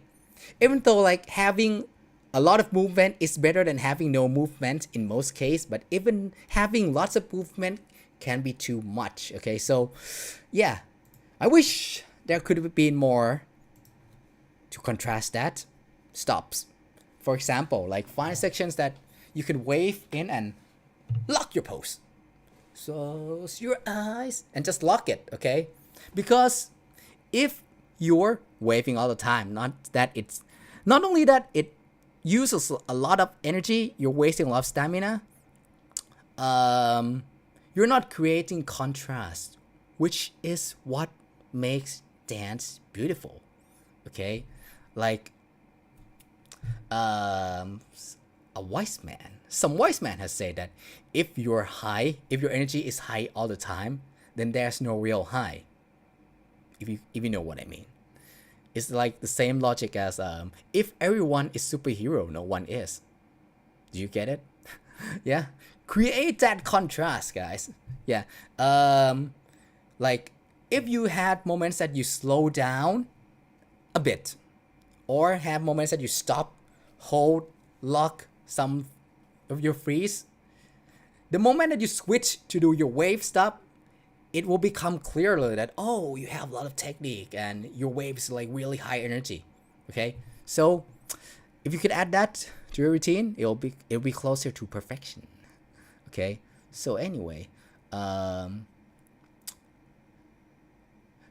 A: even though like having a lot of movement is better than having no movement in most cases, but even having lots of movement can be too much. Okay, so yeah, I wish there could have been more to contrast that. Stops, for example, like find sections that you can wave in and lock your pose. Close your eyes and just lock it, okay? Because if you're waving all the time, not only that it uses a lot of energy, you're wasting a lot of stamina. You're not creating contrast, which is what makes dance beautiful. Okay, like some wise man has said that if your energy is high all the time, then there's no real high. If you know what I mean. It's like the same logic as if everyone is superhero, no one is. Do you get it? Yeah. Create that contrast, guys. Yeah. Like if you had moments that you slow down a bit, or have moments that you stop, hold, lock some of your freeze, the moment that you switch to do your wave stop, it will become clearer that, oh, you have a lot of technique and your wave is like really high energy. Okay, so if you could add that to your routine, it'll be closer to perfection. Okay, so anyway,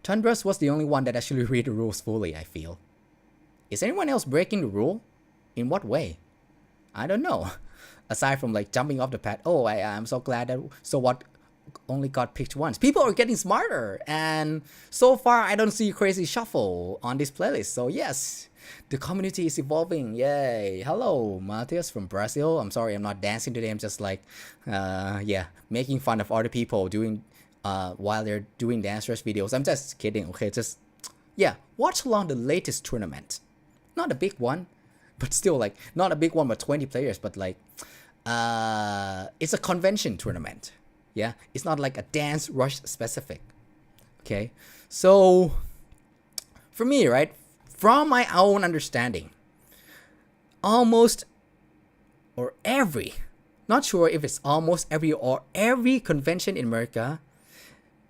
A: Tundras was the only one that actually read the rules fully, I feel. Is anyone else breaking the rule? In what way? I don't know. Aside from like jumping off the pad. Oh, I'm so glad that So What only got picked once. People are getting smarter, and so far I don't see crazy shuffle on this playlist. So yes, the community is evolving. Yay. Hello, Matthias from Brazil. I'm sorry I'm not dancing today. I'm just like yeah, making fun of other people doing while they're doing Dance Rush videos. I'm just kidding. Okay, just yeah, watch along the latest tournament. Not a big one, but still like not a big one with 20 players, but like it's a convention tournament. Yeah, it's not like a Dance Rush specific. Okay, so for me, right, from my own understanding, almost or every, not sure if it's almost every or every convention in America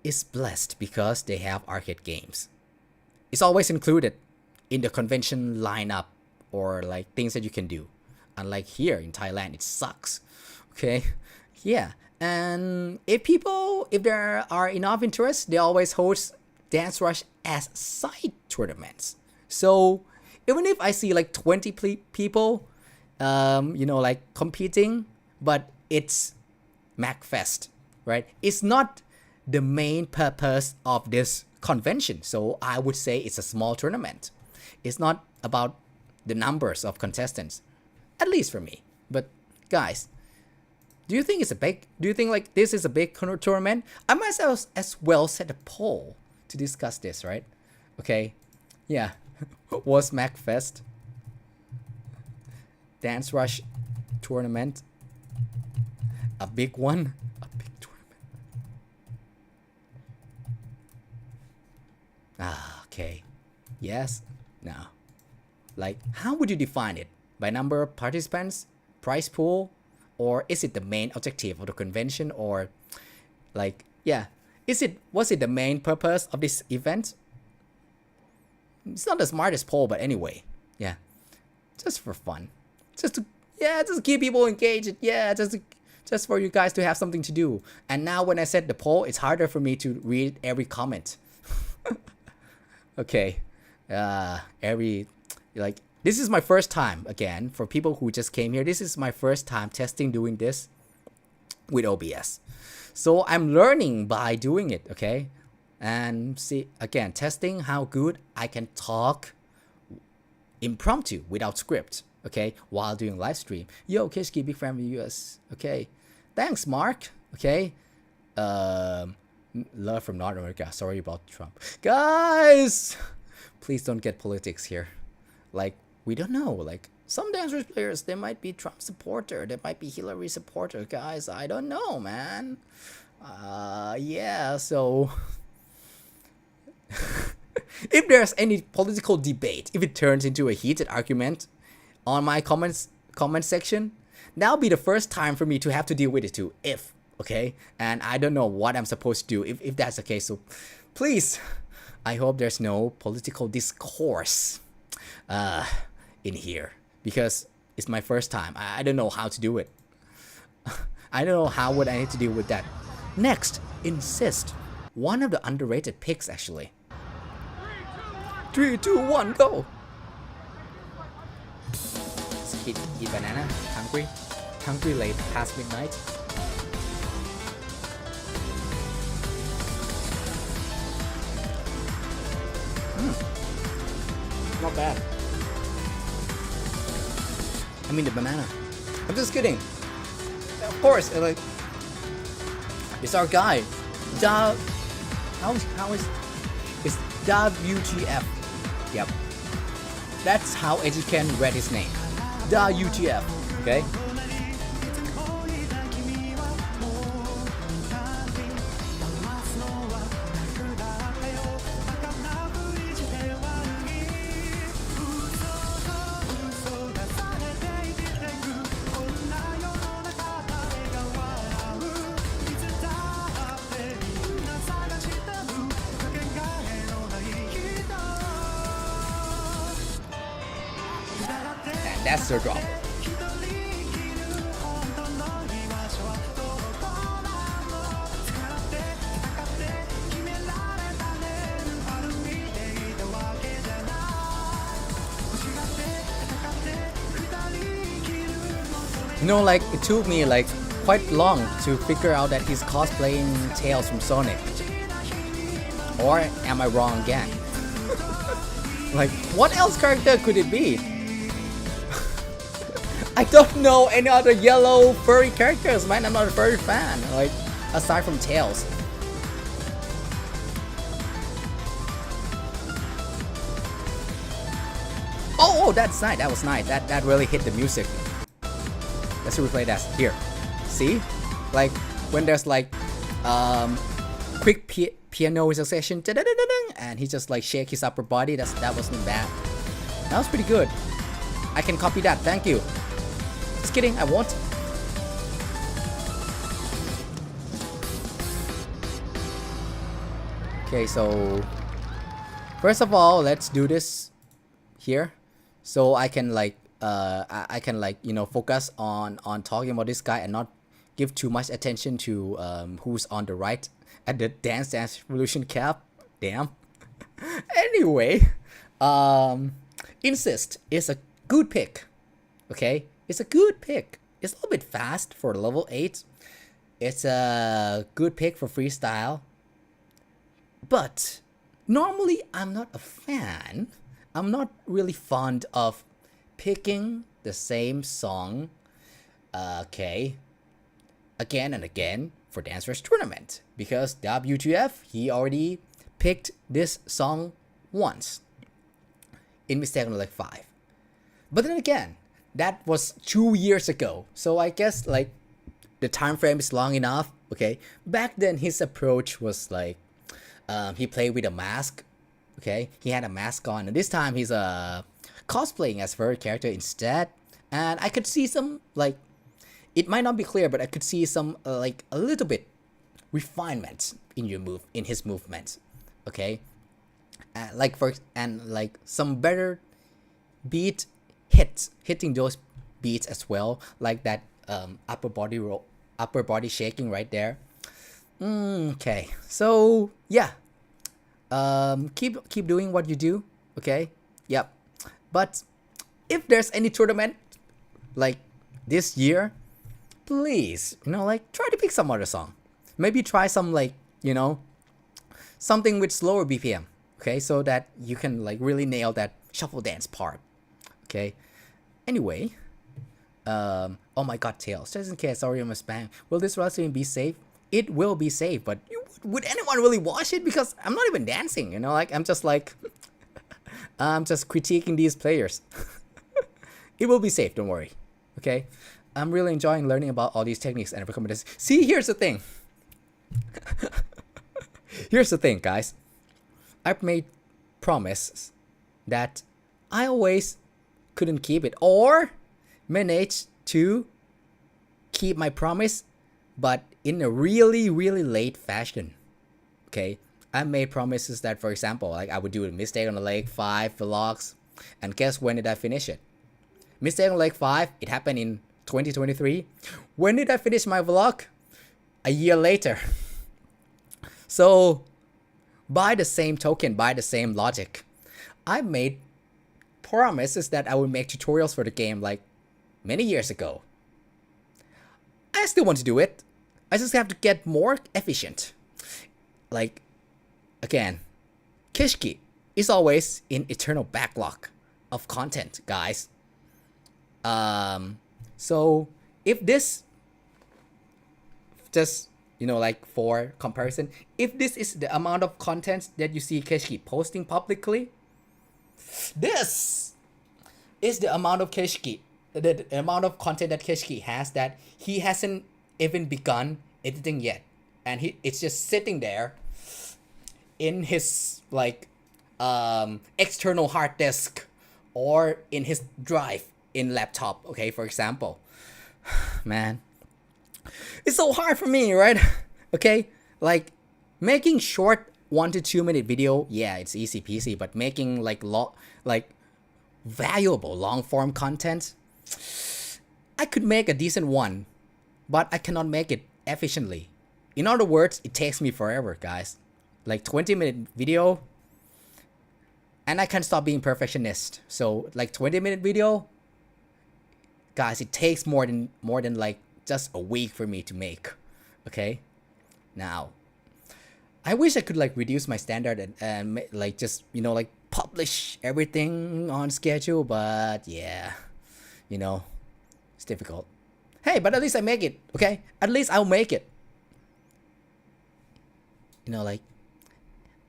A: is blessed because they have arcade games. It's always included in the convention lineup or like things that you can do. Unlike here in Thailand, it sucks. Okay, yeah. And if there are enough interest, they always host Dance Rush as side tournaments. So even if I see like 20 people, like competing, but it's MAGFest, right? It's not the main purpose of this convention. So I would say it's a small tournament. It's not about the numbers of contestants, at least for me. But guys, do you think like this is a big tournament? I might as well set a poll to discuss this, right? Okay, yeah. Was MAGFest Dance Rush tournament a big one? A big tournament. Okay. Yes. No. Like, how would you define it? By number of participants? Prize pool? Or is it the main objective of the convention? Or like, yeah. Was it the main purpose of this event? It's not the smartest poll, but anyway. Yeah. Just for fun. Just keep people engaged. Yeah, just for you guys to have something to do. And now when I set the poll, it's harder for me to read every comment. Okay. This is my first time, again, for people who just came here. This is my first time doing this with OBS. So I'm learning by doing it, okay? And see, again, testing how good I can talk impromptu without script, okay? While doing live stream. Yo, Kishki, big fan of the US. Okay. Thanks, Mark. Okay. Love from North America. Sorry about Trump. Guys! Please don't get politics here. Like, we don't know. Like, some Dancers players, they might be Trump supporter. They might be Hillary supporter. Guys, I don't know, man. Yeah, so... if there's any political debate, if it turns into a heated argument on my comment section, that'll be the first time for me to have to deal with it too, okay? And I don't know what I'm supposed to do if that's the case. So please, I hope there's no political discourse in here, because it's my first time. I don't know how to do it. I don't know how would I need to deal with that. Next, Insist. One of the underrated picks, actually. 3, 2, 1, go! Let's eat banana. Hungry late past midnight. Not bad. I mean the banana. I'm just kidding. Of course, like, it's our guy. How is it's WTF? Yep. That's how Educan read his name. WTF. Okay. That's their drop. You know, like, it took me like quite long to figure out that he's cosplaying Tails from Sonic. Or am I wrong again? Like, what else character could it be? I don't know any other yellow furry characters, man. I'm not a furry fan, like, aside from Tails. Oh, that's nice. That was nice. That really hit the music. Let's replay that. Here. See? Like, when there's like quick piano succession, and he just like shake his upper body. That wasn't bad. That was pretty good. I can copy that. Thank you. Just kidding, I won't. Okay, so first of all, let's do this here, so I can like I can, like, you know, focus on talking about this guy and not give too much attention to who's on the right at the Dance Revolution cap. Damn. Anyway, Insist is a good pick. Okay, it's a good pick. It's a little bit fast for level 8. It's a good pick for freestyle. But normally I'm not a fan. I'm not really fond of picking the same song, again and again for Dance Rush Tournament. Because WTF, he already picked this song once in Mistake on Leg 5. But then again, that was 2 years ago. So I guess like the time frame is long enough. Okay. Back then his approach was like he played with a mask. Okay. He had a mask on, and this time he's cosplaying as her character instead. And I could see some like, it might not be clear, but I could see some like a little bit refinement in his movements. Okay. Like some better hitting those beats as well, like that upper body shaking right there. Okay, so yeah, keep doing what you do. Okay, yep. But if there's any tournament like this year, please, like try to pick some other song. Maybe try some like something with slower BPM. Okay, so that you can like really nail that shuffle dance part. Okay. Anyway, oh my god, Tails. Just in case, sorry I'm a spam. Will this wrestling be safe? It will be safe, but would anyone really watch it? Because I'm not even dancing, like I'm just critiquing these players. It will be safe, don't worry. Okay? I'm really enjoying learning about all these techniques and recommendations. See, here's the thing. Here's the thing, guys. I've made promises that I always couldn't keep it, or managed to keep my promise, but in a really, really late fashion. Okay, I made promises that, for example, like I would do a Mistake on the Lake 5 vlogs, and guess when did I finish it? Mistake on Lake 5, it happened in 2023. When did I finish my vlog? A year later. So, by the same token, by the same logic, I made promises that I would make tutorials for the game like many years ago. I still want to do it. I just have to get more efficient. Like, again, Kishki is always in eternal backlog of content, guys. So if this, just like for comparison, if this is the amount of content that you see Kishki posting publicly, this is the amount of Kishki, the amount of content that Kishki has that he hasn't even begun editing yet, and it's just sitting there in his like external hard disk or in his drive in laptop. Okay, for example. Man, it's so hard for me, right? Okay, like making short 1 to 2 minute video, yeah, it's easy peasy, but making like valuable long form content, I could make a decent one, but I cannot make it efficiently. In other words, it takes me forever, guys. Like 20-minute video, and I can't stop being perfectionist. So like 20-minute video, guys, it takes more than like just a week for me to make. Okay, now I wish I could like reduce my standard and like just like publish everything on schedule, but yeah, it's difficult. Hey, but at least I make it. Okay, at least I'll make it. Like,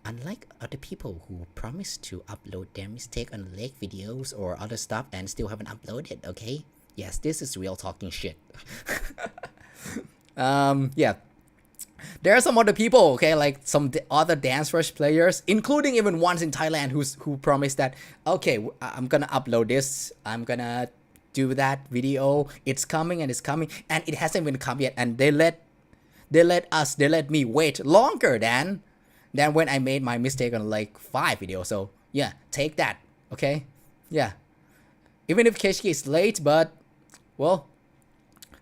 A: unlike other people who promise to upload their Mistake on the Lake videos or other stuff and still haven't uploaded. Okay, yes, this is real talking shit. Yeah. There are some other people, okay, like some other Dance Rush players, including even ones in Thailand who promised that, okay, I'm gonna upload this, I'm gonna do that video, it's coming, and it hasn't even come yet, and they let me wait longer than when I made my Mistake on like 5 video. So yeah, take that, okay? Yeah. Even if Keshki is late, but well,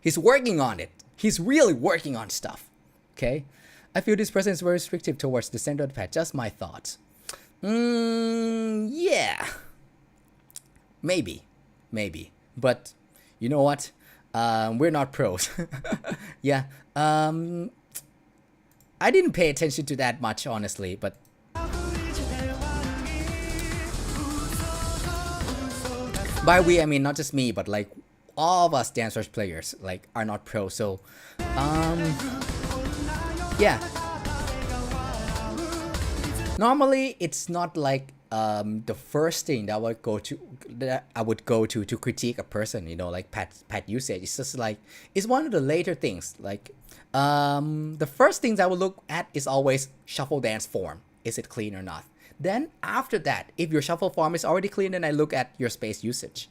A: he's working on it. He's really working on stuff. Okay, I feel this person is very restrictive towards the center of the pad. Just my thoughts. Yeah. Maybe. But you know what? We're not pros. Yeah. I didn't pay attention to that much, honestly, but by we, I mean not just me, but like all of us dancers players like are not pro. So, yeah. Normally, it's not like the first thing that I would go to critique a person. You know, like pad usage. It's just like it's one of the later things. Like, the first things I would look at is always shuffle dance form. Is it clean or not? Then after that, if your shuffle form is already clean, then I look at your space usage.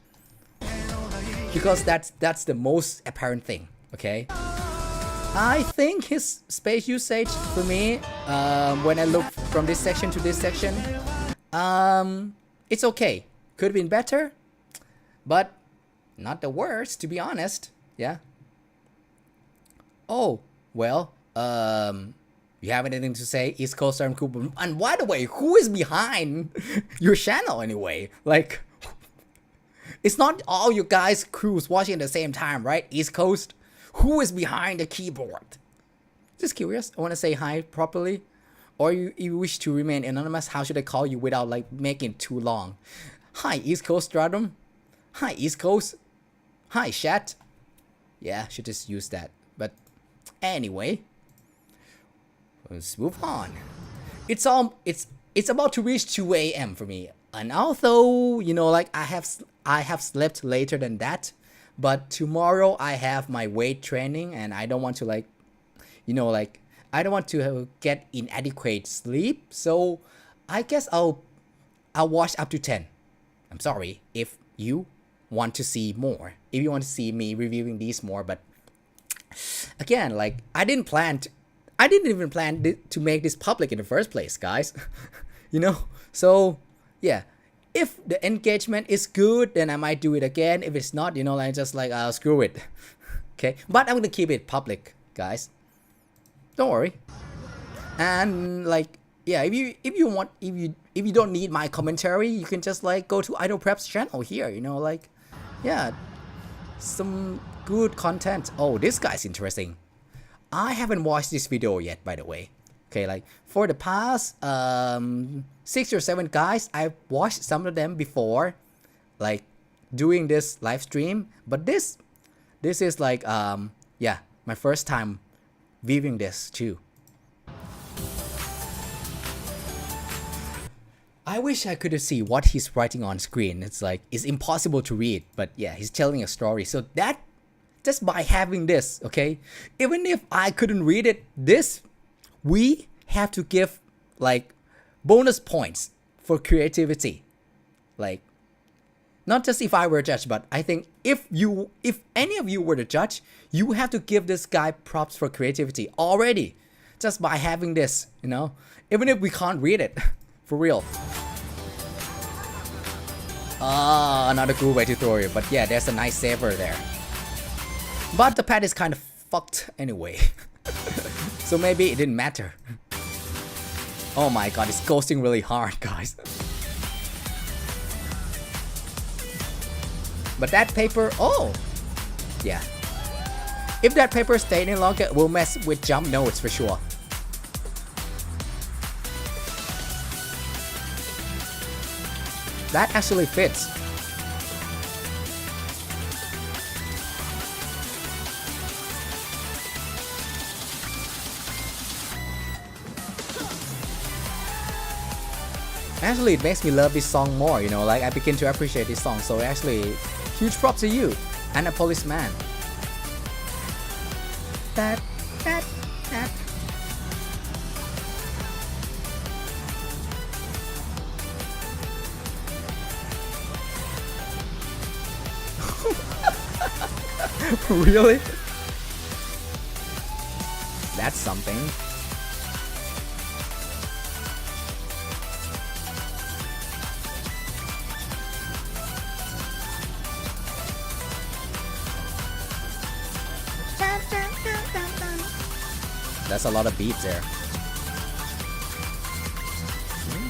A: Because that's the most apparent thing, okay? I think his space usage for me, when I look from this section to this section, it's okay. Could have been better, but not the worst, to be honest. Yeah. Oh, well, you have anything to say? East Coast Arm Cooper. And by the way, who is behind your channel anyway? Like, it's not all you guys crews watching at the same time, right? East Coast. Who is behind the keyboard? Just curious. I want to say hi properly. Or you wish to remain anonymous. How should I call you without like making it too long? Hi, East Coast Stratum. Hi, East Coast. Hi, chat. Yeah, should just use that. But anyway, let's move on. It's about to reach 2 a.m. for me. And although, you know, like I have slept later than that, but tomorrow I have my weight training and I don't want to like, you know, like I don't want to get inadequate sleep. So I guess I'll watch up to 10. I'm sorry if you want to see more. If you want to see me reviewing these more, but again, like I didn't even plan to make this public in the first place, guys. You know? So, yeah. If the engagement is good, then I might do it again. If it's not, you know, like just like I'll screw it. Okay? But I'm gonna keep it public, guys. Don't worry. And like, yeah, if you don't need my commentary, you can just like go to Idol Prep's channel here, you know, like, yeah, some good content. Oh, this guy's interesting. I haven't watched this video yet, by the way. Okay, like for the past 6 or 7 guys, I've watched some of them before, like doing this live stream. But this is like yeah, my first time viewing this too. I wish I could see what he's writing on screen. It's like it's impossible to read, but yeah, he's telling a story. So that just by having this, okay, even if I couldn't read it, we have to give like bonus points for creativity. Like, not just if I were a judge, but I think if any of you were the judge, you have to give this guy props for creativity already, just by having this, you know, even if we can't read it. For real. Another Groove tutorial, but yeah, there's a nice saver there. But the pad is kind of fucked anyway. So maybe it didn't matter. Oh my god, it's ghosting really hard, guys. But that paper, oh! Yeah. If that paper stayed any longer, it will mess with jump notes for sure. That actually fits. Actually, it makes me love this song more, you know, like I begin to appreciate this song. So actually, huge props to you, Annapolis Man. That. Really? That's something. That's a lot of beats there.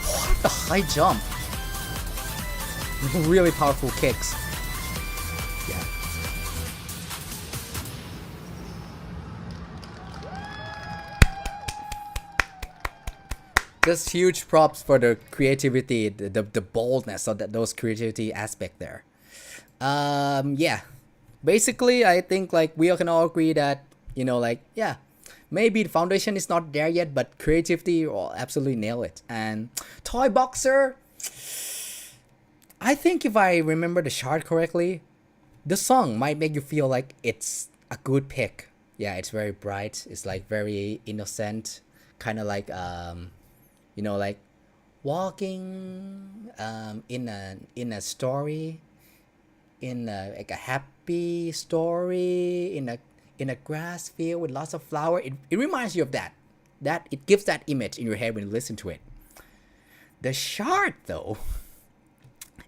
A: What? like the high jump. Really powerful kicks. Yeah. Just huge props for the creativity, the boldness of those creativity aspect there. Yeah. Basically, I think like we can all agree that, you know, like, yeah, maybe the foundation is not there yet, but creativity will absolutely nail it. And Toy Boxer, I think if I remember the chart correctly, the song might make you feel like it's a good pick. Yeah, it's very bright. It's like very innocent, kind of like you know, like walking in a story, in like a happy story in a grass field with lots of flower. It reminds you of that. That it gives that image in your head when you listen to it. The chart though,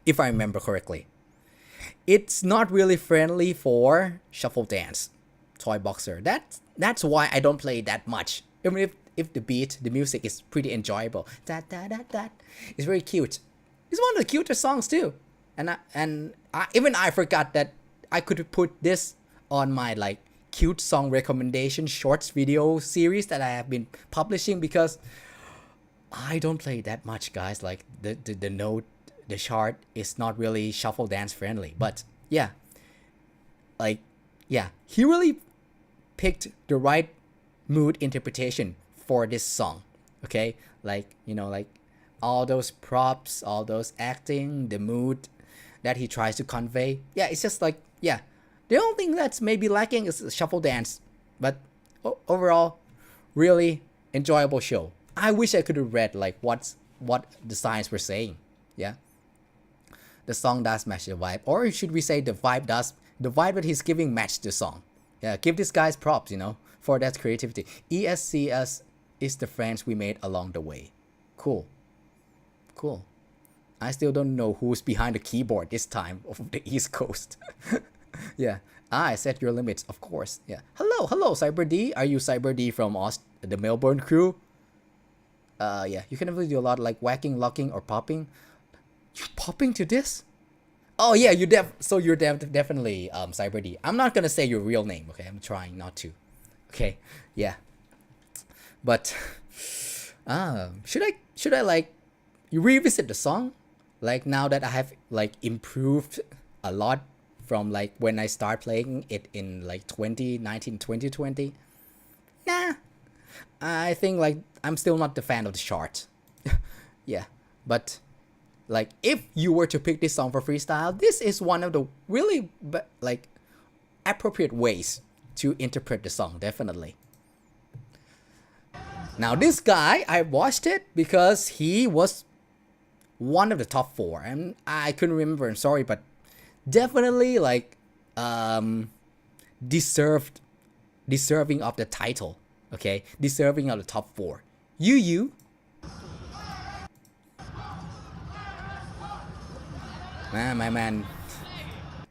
A: if I remember correctly, it's not really friendly for shuffle dance, Toy Boxer. That's why I don't play that much. Even if the beat, the music is pretty enjoyable. That. It's very cute. It's one of the cuter songs too. And I forgot that I could put this on my like cute song recommendation shorts video series that I have been publishing, because I don't play that much, guys. Like the note, the chart is not really shuffle dance friendly. But yeah, like, yeah, he really picked the right mood interpretation for this song. Okay, like, you know, like all those props, all those acting, the mood that he tries to convey. Yeah, it's just like, yeah, the only thing that's maybe lacking is shuffle dance, but overall, really enjoyable show. I wish I could have read like what the signs were saying. Yeah, the song does match the vibe, or should we say the vibe that he's giving match the song. Yeah, give these guys props, you know, for that creativity. ESCS is the friends we made along the way. Cool. I still don't know who's behind the keyboard this time of the East Coast. Yeah. I set your limits, of course. Yeah. Hello, Cyber D. Are you Cyber D from the Melbourne crew? Yeah. You can really do a lot like whacking, locking, or popping. You popping to this? Oh yeah, you're definitely Cyber D. I'm not gonna say your real name. Okay, I'm trying not to. Okay. Yeah. But should I like you revisit the song, like now that I have like improved a lot from like when I start playing it in like 2019, 2020? Nah, I think like I'm still not the fan of the chart. Yeah, but like if you were to pick this song for freestyle, this is one of the really like appropriate ways to interpret the song, definitely. Now this guy, I watched it because he was one of the top 4, and I couldn't remember, I'm sorry, but definitely like deserving of the title. Okay, deserving of the top 4. You man,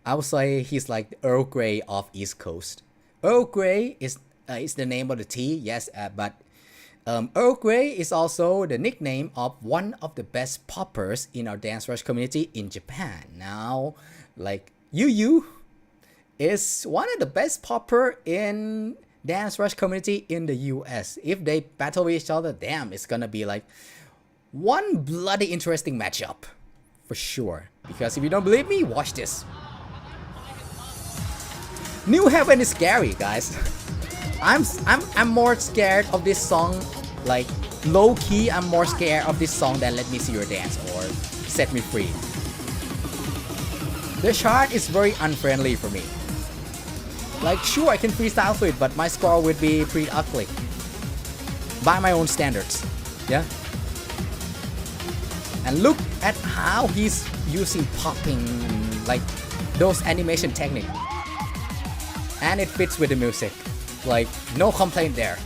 A: I would say he's like the Earl Grey of East Coast. Earl Grey is the name of the tea, yes, but Earl Grey is also the nickname of one of the best poppers in our Dance Rush community in Japan. Now, like Yu is one of the best popper in Dance Rush community in the US. If they battle with each other, damn, it's gonna be like one bloody interesting matchup for sure. Because if you don't believe me, watch this. New Heaven is scary, guys. I'm more scared of this song, like low key. I'm more scared of this song than Let Me See Your Dance or Set Me Free. The chart is very unfriendly for me. Like sure, I can freestyle to it, but my score would be pretty ugly by my own standards. Yeah. And look at how he's using popping, like those animation technique, and it fits with the music. Like, no complaint there.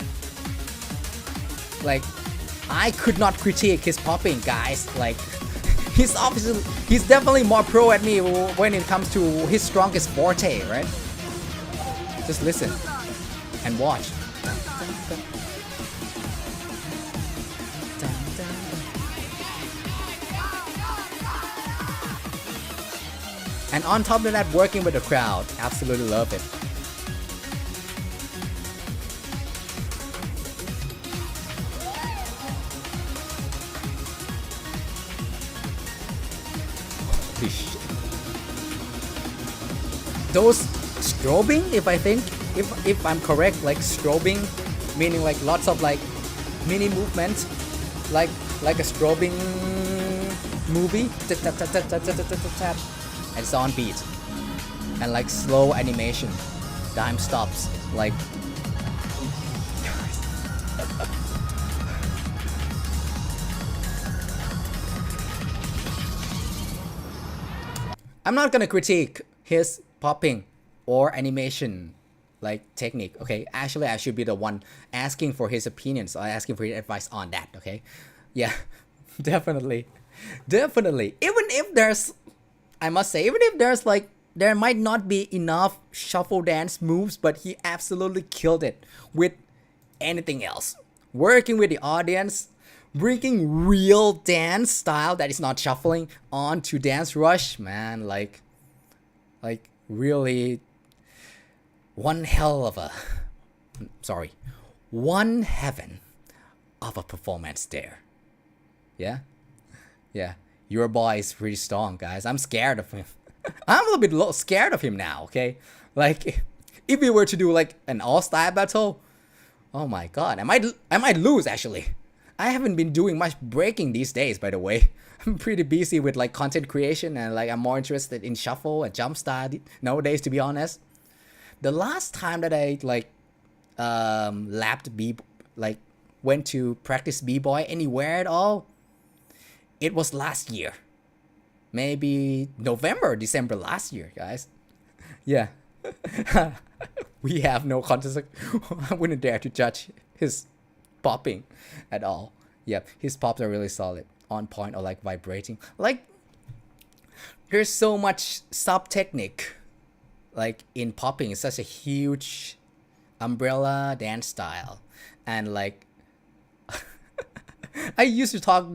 A: Like, I could not critique his popping, guys. Like, he's definitely more pro at me when it comes to his strongest forte, right? Just listen and watch. And on top of that, working with the crowd. Absolutely love it. Holy shit. Those strobing, if I'm correct, like strobing, meaning like lots of like mini movements, like a strobing movie, and it's on beat, and like slow animation, time stops, like I'm not gonna critique his popping or animation like technique. Okay, actually I should be the one asking for his opinions or asking for his advice on that. Okay, yeah. Definitely even if there's, I must say, even if there's like there might not be enough shuffle dance moves, but he absolutely killed it with anything else, working with the audience, bringing real dance style that is not shuffling onto Dance Rush, man. Like really one heaven of a performance there. Yeah, your boy is pretty strong, guys. I'm scared of him. I'm a little bit scared of him now. Okay, like if we were to do like an all-style battle, oh my god, I might lose actually. I haven't been doing much breaking these days, by the way. I'm pretty busy with like content creation, and like I'm more interested in shuffle and jump style nowadays, to be honest. The last time that I like went to practice b-boy anywhere at all, it was last year, maybe November, December last year, guys. Yeah. We have no context. I wouldn't dare to judge his popping at all. Yeah, his pops are really solid, on point, or like vibrating. Like there's so much sub technique like in popping. It's such a huge umbrella dance style, and like I used to talk about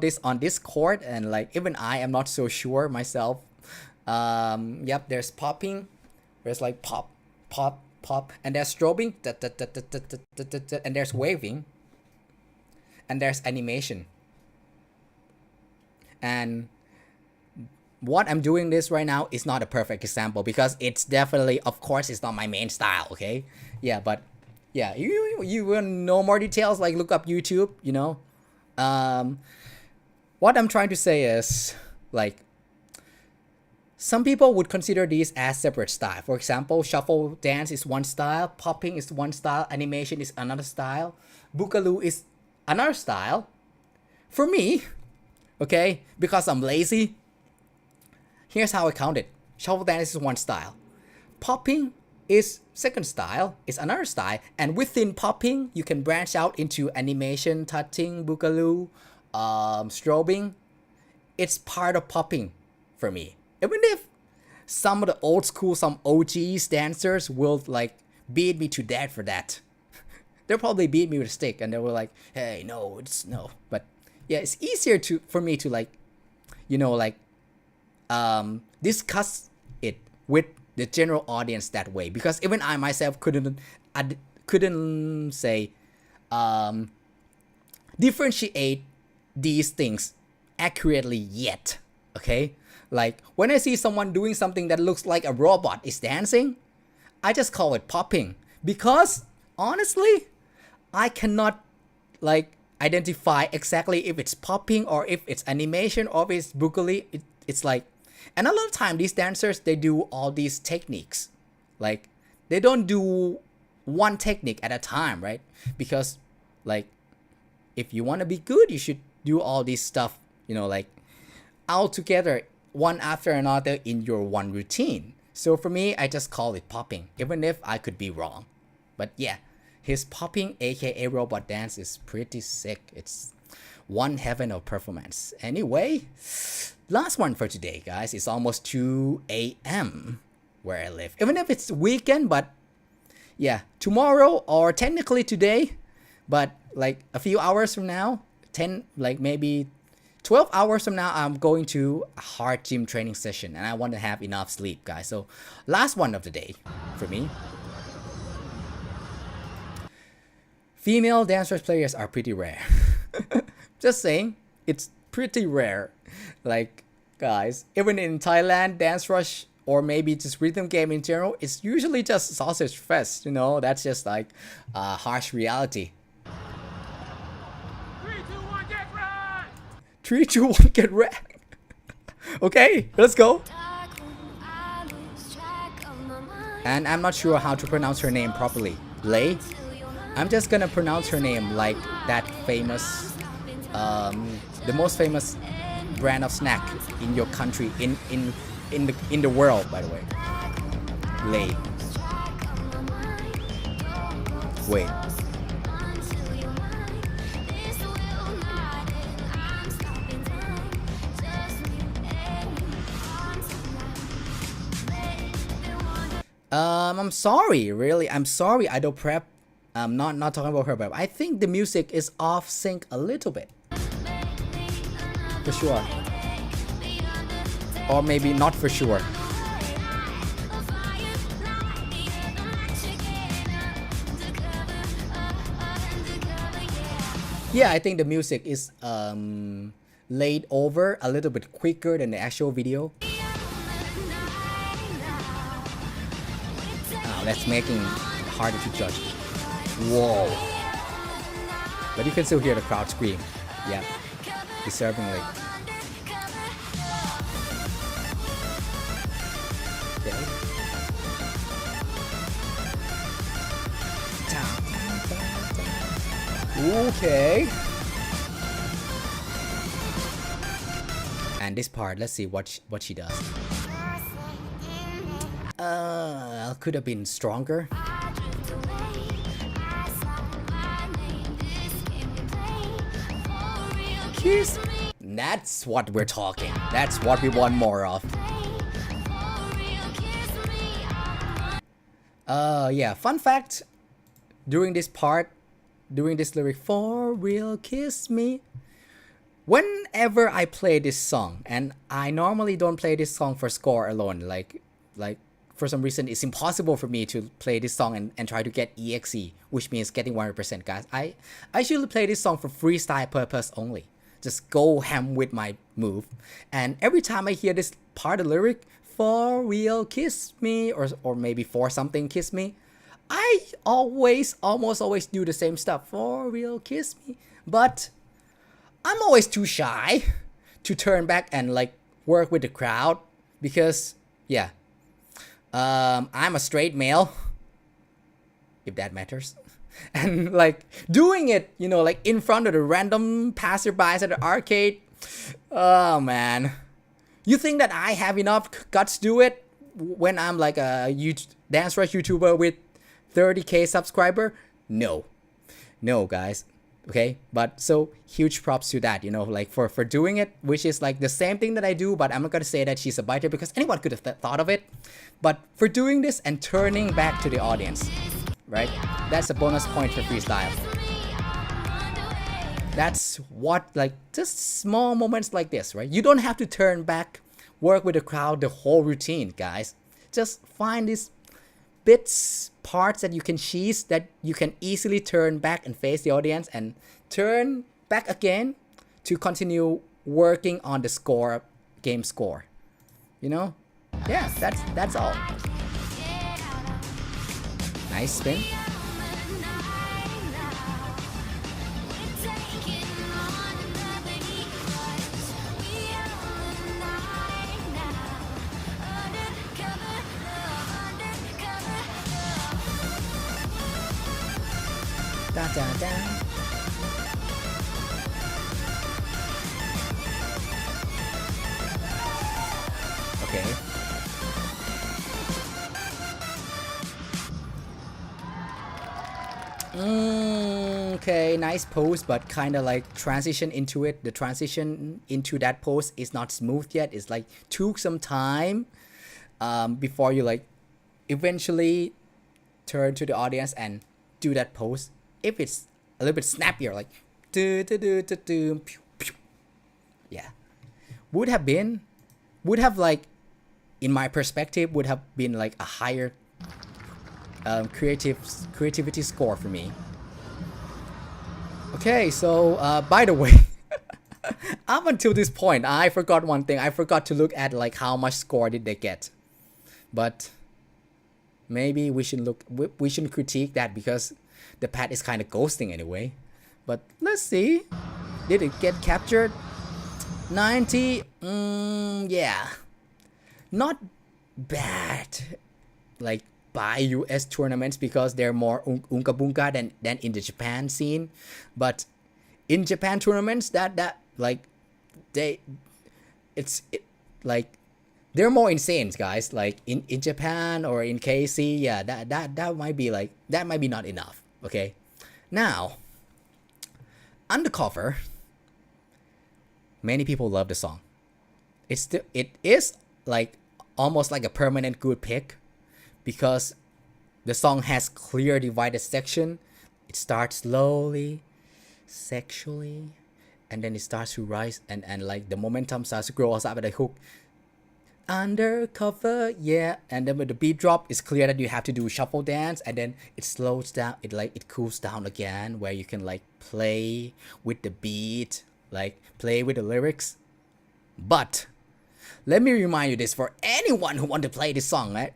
A: this on Discord, and like even I am not so sure myself. Yep, there's popping, there's like pop, and there's strobing, and there's waving, and there's animation. And what I'm doing this right now is not a perfect example, because it's definitely, of course, it's not my main style. Okay, yeah, but yeah, you will know more details, like look up YouTube, you know. What I'm trying to say is, like, some people would consider these as separate style. For example, shuffle dance is one style, popping is one style, animation is another style, boogaloo is another style. For me, okay, because I'm lazy, here's how I count it. Shuffle dance is one style, popping is second style, is another style, and within popping you can branch out into animation, touching, boogaloo, strobing. It's part of popping for me. Even if some of the old school, some OGs dancers will like beat me to death for that. They'll probably beat me with a stick, and they were like, hey, no, it's no. But yeah, it's easier for me to like, you know, like discuss it with the general audience that way, because even I myself couldn't say differentiate these things accurately yet. Okay, like when I see someone doing something that looks like a robot is dancing, I just call it popping, because honestly I cannot like identify exactly if it's popping or if it's animation or if it's boogaloo. It's like, and a lot of time these dancers, they do all these techniques, like they don't do one technique at a time, right? Because like if you want to be good, you should do all this stuff, you know, like all together, one after another in your one routine. So for me, I just call it popping, even if I could be wrong. But yeah, his popping, aka robot dance, is pretty sick. It's one heaven of performance. Anyway, last one for today, guys. It's almost 2 a.m. where I live. Even if it's weekend, but yeah, tomorrow, or technically today, but like a few hours from now, 10, like maybe 12 hours from now, I'm going to a hard gym training session and I want to have enough sleep, guys. So last one of the day for me. Female dancers players are pretty rare. Just saying, it's pretty rare. Like, guys, even in Thailand, Dance Rush or maybe just rhythm game in general, it's usually just sausage fest, you know? That's just like harsh reality. 3, 2, 1, get wrecked. Okay, let's go. And I'm not sure how to pronounce her name properly. Lei? I'm just gonna pronounce her name like that famous, the most famous brand of snack in your country, in the world, by the way. Lei. Wait. I'm sorry, really. I'm sorry. I don't prep. I'm not talking about her, but I think the music is off sync a little bit. For sure. Or maybe not for sure. Yeah, I think the music is laid over a little bit quicker than the actual video. That's making it harder to judge. Whoa. But you can still hear the crowd scream. Yeah. Deservingly. Okay. And this part, let's see what she does. Could have been stronger. Kiss. That's what we're talking. That's what we want more of. Yeah, fun fact. During this part, during this lyric, for real kiss me. Whenever I play this song, and I normally don't play this song for score alone, like for some reason it's impossible for me to play this song and try to get EXE, which means getting 100%, guys. I usually play this song for freestyle purpose only. Just go ham with my move. And every time I hear this part of the lyric, for real kiss me, or maybe for something kiss me, I almost always do the same stuff. For real kiss me. But I'm always too shy to turn back and like work with the crowd because, yeah, I'm a straight male, if that matters. And like doing it, you know, like in front of the random passerbys at the arcade. Oh man. You think that I have enough guts to do it when I'm like a Dance Rush YouTuber with 30k subscriber? No, guys. Okay, but so huge props to that, you know, like for doing it, which is like the same thing that I do, but I'm not gonna say that she's a biter because anyone could have thought of it. But for doing this and turning back to the audience, right? That's a bonus point for freestyle. That's what, like, just small moments like this, right? You don't have to turn back, work with the crowd, the whole routine, guys. Just find these bits, parts that you can cheese, that you can easily turn back and face the audience and turn back again to continue working on the score, game score. You know? Yeah, that's all. Nice spin. Da, da, da. Okay. Okay, nice pose, but kind of like transition into it. The transition into that pose is not smooth yet. It's like took some time before you like eventually turn to the audience and do that pose. If it's a little bit snappier, like do, do, do, do, do, pew, pew. Yeah. Would have like, in my perspective, would have been like a higher creativity score for me. Okay, so by the way, up until this point, I forgot one thing. I forgot to look at like how much score did they get. But maybe we shouldn't critique that because the pad is kind of ghosting anyway. But let's see. Did it get captured? 90. Yeah. Not bad. Like by US tournaments because they're more unka bunka than in the Japan scene. But in Japan tournaments, that like like they're more insane, guys. Like in Japan or in KC, yeah, that might be like, that might be not enough. Okay, now Undercover, many people love the song. It is like almost like a permanent good pick because the song has clear divided section. It starts slowly, sexually, and then it starts to rise, and like the momentum starts to grow up at the hook. Undercover, yeah, and then when the beat drop, it's clear that you have to do shuffle dance, and then it slows down, it cools down again, where you can like play with the beat, like play with the lyrics. But let me remind you this for anyone who want to play this song, right?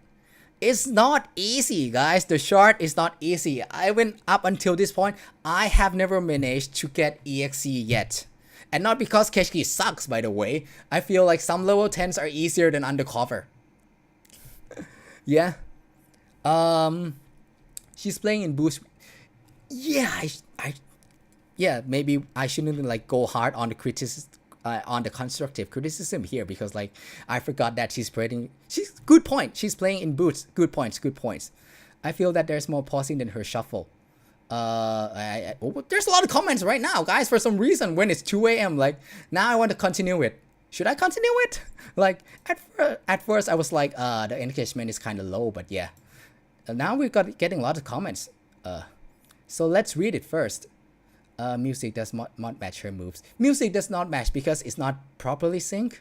A: It's not easy, guys. The chart is not easy. I went up until this point. I have never managed to get EXE yet. And not because Keshki sucks, by the way. I feel like some level 10s are easier than Undercover. Yeah. She's playing in boost. Yeah, yeah, maybe I shouldn't like go hard on the criticism, on the constructive criticism here, because like I forgot that she's good point. She's playing in boots. Good points. I feel that there's more pausing than her shuffle. There's a lot of comments right now, guys, for some reason when it's 2 a.m. Like, now I want to continue it. Should I continue it? Like, at first I was like, the engagement is kind of low, but yeah. Now we've got getting a lot of comments. So let's read it first. Music does not match her moves. Music does not match because it's not properly synced.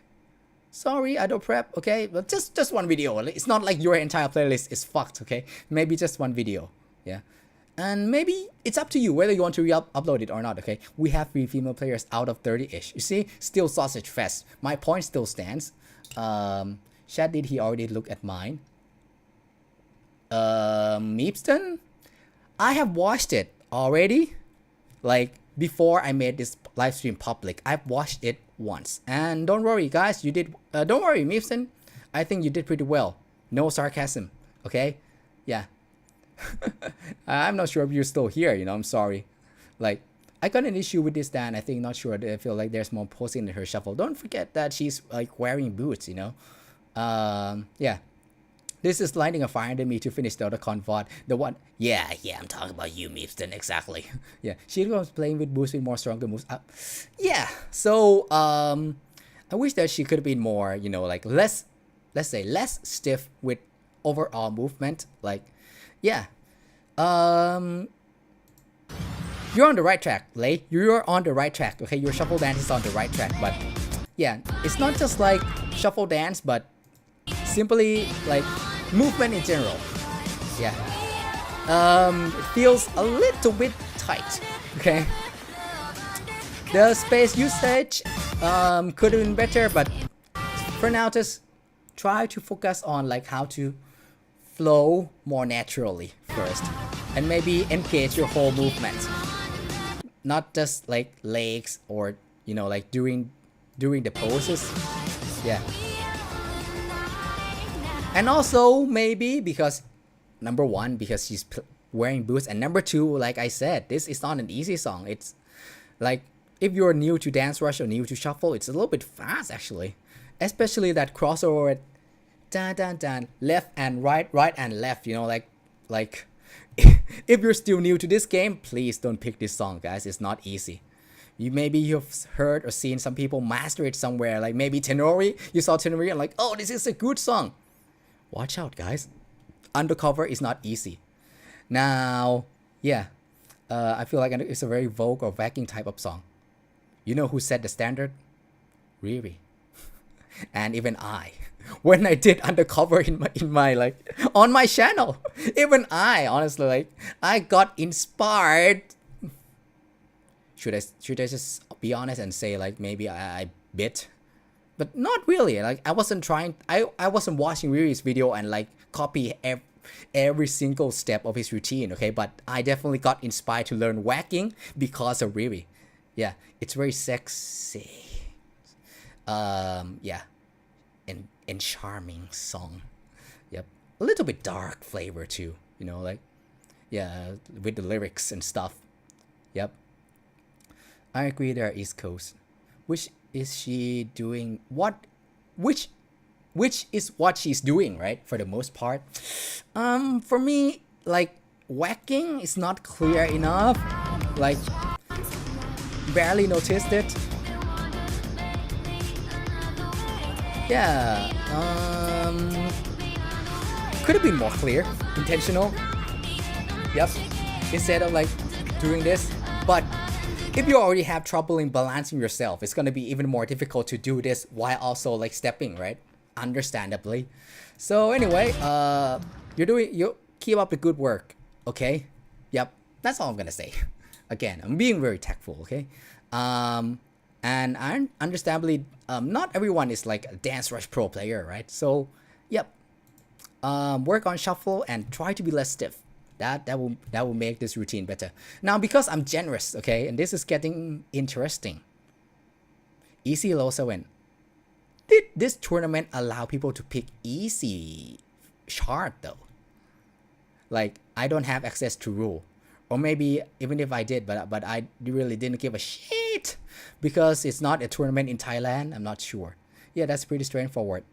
A: Sorry, I don't prep, okay? But just one video. It's not like your entire playlist is fucked, okay? Maybe just one video, yeah. And maybe it's up to you whether you want to re-upload it or not, okay? We have 3 female players out of 30-ish. You see? Still sausage fest. My point still stands. Shad, did he already look at mine? Meepston? I have watched it already. Like, before I made this live stream public. I've watched it once. And don't worry, guys. You did... don't worry, Meepston. I think you did pretty well. No sarcasm, okay? Yeah. I'm not sure if you're still here, you know, I'm sorry. Like, I got an issue with this Dan. I think, not sure. I feel like there's more posing in her shuffle. Don't forget that she's like wearing boots, you know. Yeah. This is lighting a fire under me to finish the other VOD. The one, yeah, I'm talking about you, Meepston, exactly. Yeah, she was playing with boots with more stronger moves. Yeah, so, I wish that she could have been more, you know, like less, let's say less stiff with overall movement. Like, yeah. You're on the right track, Lei. You're on the right track, okay? Your shuffle dance is on the right track, but yeah, it's not just like shuffle dance, but simply like movement in general. Yeah. It feels a little bit tight, okay? The space usage could have been better, but for now, just try to focus on like how to flow more naturally first, and maybe engage your whole movement, not just like legs or, you know, like during the poses. Yeah. And also maybe because number one, because she's wearing boots, and number two, like I said, this is not an easy song. It's like, if you're new to Dance Rush or new to Shuffle, it's a little bit fast actually, especially that crossover at dan, left and right and left, you know, like if you're still new to this game, please don't pick this song, guys. It's not easy. You've heard or seen some people master it somewhere, like maybe Tenori. You saw Tenori and like, oh, this is a good song. Watch out, guys. Undercover is not easy. Now, yeah, I feel like it's a very Vogue or backing type of song. You know who set the standard? Really. And even I, when I did undercover in my like on my channel, even I honestly like I got inspired. Should I just be honest and say like maybe I bit, but not really. Like I wasn't trying. I wasn't watching Riri's video and like copy every single step of his routine. Okay, but I definitely got inspired to learn whacking because of Riri. Yeah, it's very sexy. Yeah, and charming song. Yep, a little bit dark flavor too. You know, like yeah, with the lyrics and stuff. Yep. I agree. They're East Coast. Which is she doing? Which is what she's doing, right? For the most part. For me, like whacking is not clear enough. Like barely noticed it. Yeah. Could have been more clear, intentional. Yep. Instead of like doing this, but if you already have trouble in balancing yourself, it's gonna be even more difficult to do this while also like stepping, right? Understandably. So anyway, you keep up the good work, okay? Yep, that's all I'm gonna say. Again, I'm being very tactful, okay? And I understandably, not everyone is like a Dance Rush Pro player, right? So, yep, work on shuffle and try to be less stiff. That will make this routine better. Now, because I'm generous, okay, and this is getting interesting. Easy low 7. Did this tournament allow people to pick easy chart though? Like I don't have access to rule, or maybe even if I did, but I really didn't give a shit because it's not a tournament in Thailand. I'm not sure. Yeah, that's pretty straightforward.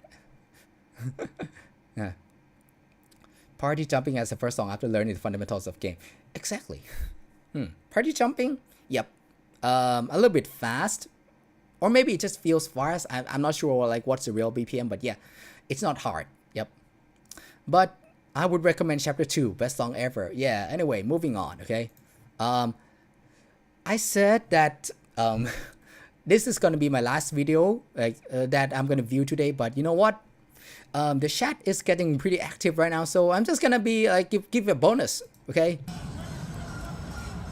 A: Yeah. Party jumping as the first song after learning the fundamentals of game. Exactly. Party jumping? Yep. A little bit fast. Or maybe it just feels fast. I'm not sure like what's the real BPM, but yeah. It's not hard. Yep. But I would recommend Chapter 2. Best song ever. Yeah, anyway, moving on, okay? I said that this is gonna be my last video like that I'm gonna view today, but you know what? The chat is getting pretty active right now, so I'm just gonna be like give you a bonus, okay?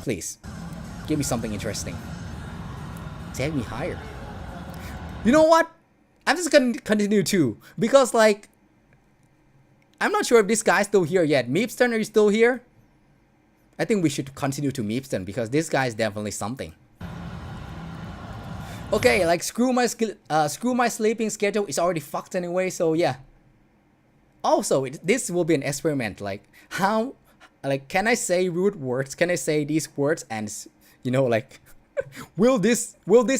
A: Please, give me something interesting. Take me higher. You know what? I'm just gonna continue too, because like I'm not sure if this guy's still here yet. Meepston, are you still here? I think we should continue to Meepston because this guy is definitely something. Okay, like screw my sleeping schedule. It's already fucked anyway, so yeah. Also, this will be an experiment. Like how, like can I say rude words? Can I say these words and you know like, will this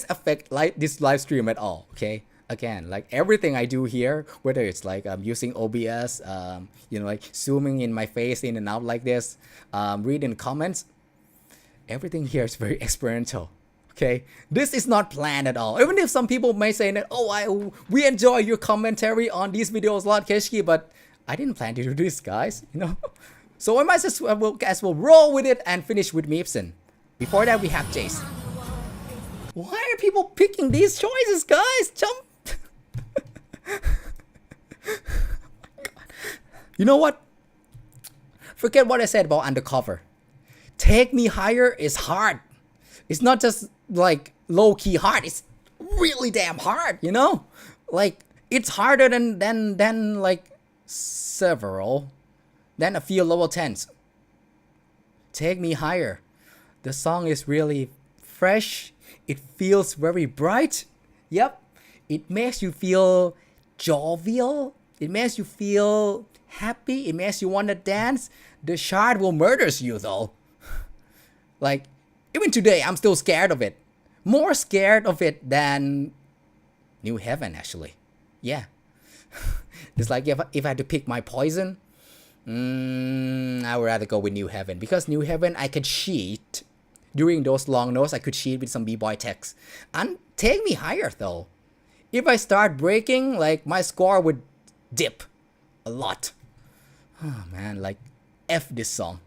A: affect like this live stream at all? Okay. Again, like everything I do here, whether it's like I'm using OBS, you know, like zooming in my face in and out like this, reading comments, everything here is very experimental. Okay, this is not planned at all. Even if some people may say that, oh, we enjoy your commentary on these videos a lot, Keshki, but I didn't plan to do this, guys. You know, so I might as well roll with it and finish with Meepson. Before that, we have Jace. Why are people picking these choices, guys? Jump. You know what? Forget what I said about undercover. Take Me Higher is hard. It's not just like low-key hard. It's really damn hard, you know? Like it's harder than like several, than a few level 10s. Take Me Higher. The song is really fresh. It feels very bright. Yep. It makes you feel jovial. It makes you feel happy. It makes you want to dance. The shard will murders you though. Like even today, I'm still scared of it. More scared of it than New Heaven, actually. Yeah. It's like if I had to pick my poison, I would rather go with New Heaven. Because New Heaven, I could cheat. During those long notes, I could cheat with some B-boy text. And Take Me Higher, though. If I start breaking, like, my score would dip. A lot. Oh, man, like, F this song.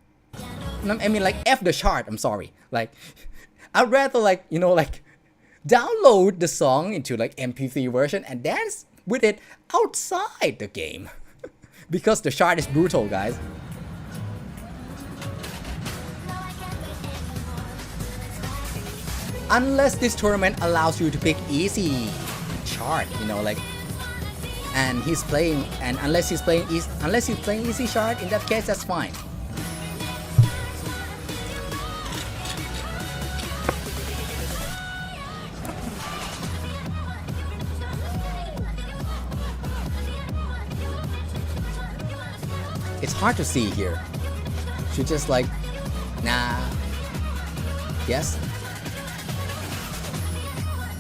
A: I mean, like, F the chart, I'm sorry. Like, I'd rather, like, you know, like, download the song into like MP3 version and dance with it outside the game. Because the chart is brutal, guys. Unless this tournament allows you to pick easy chart, you know, like, and he's playing, and unless he's playing easy chart, in that case that's fine. It's hard to see here. Should just like, nah. Yes.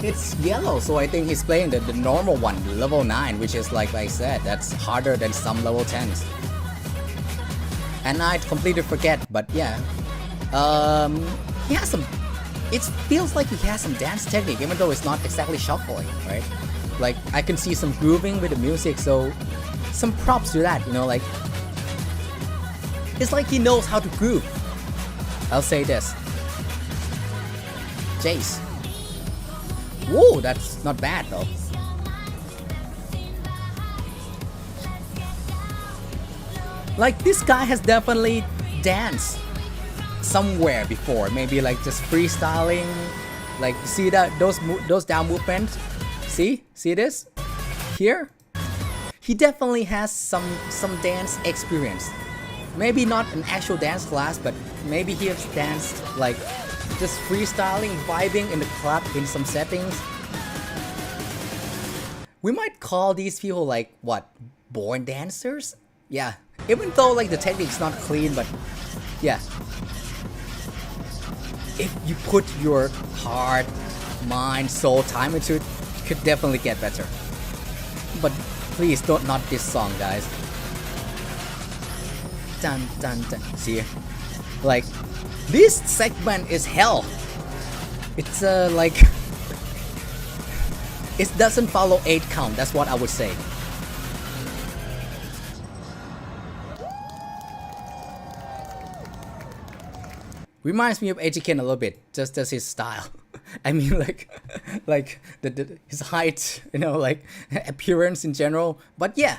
A: It's yellow, so I think he's playing the normal one, level 9, which is like I said, that's harder than some level 10s. And I completely forget, but yeah. He has some, it feels like he has some dance technique, even though it's not exactly shuffling, right? Like, I can see some grooving with the music, so some props to that, you know, like, it's like he knows how to groove. I'll say this. Jace. Whoa, that's not bad though. Like, this guy has definitely danced somewhere before. Maybe like just freestyling. Like, see that those down movements? See this? Here? He definitely has some dance experience. Maybe not an actual dance class, but maybe he has danced like just freestyling, vibing in the club in some settings. We might call these people like, what, born dancers? Yeah, even though like the technique's not clean, but yeah. If you put your heart, mind, soul, time into it, you could definitely get better. But please don't, not this song, guys. Dun dun dun. See, like, this segment is hell. It's like, it doesn't follow 8 count. That's what I would say. Reminds me of Ejiken a little bit, just as his style. I mean, like his height, you know, like appearance in general. But yeah,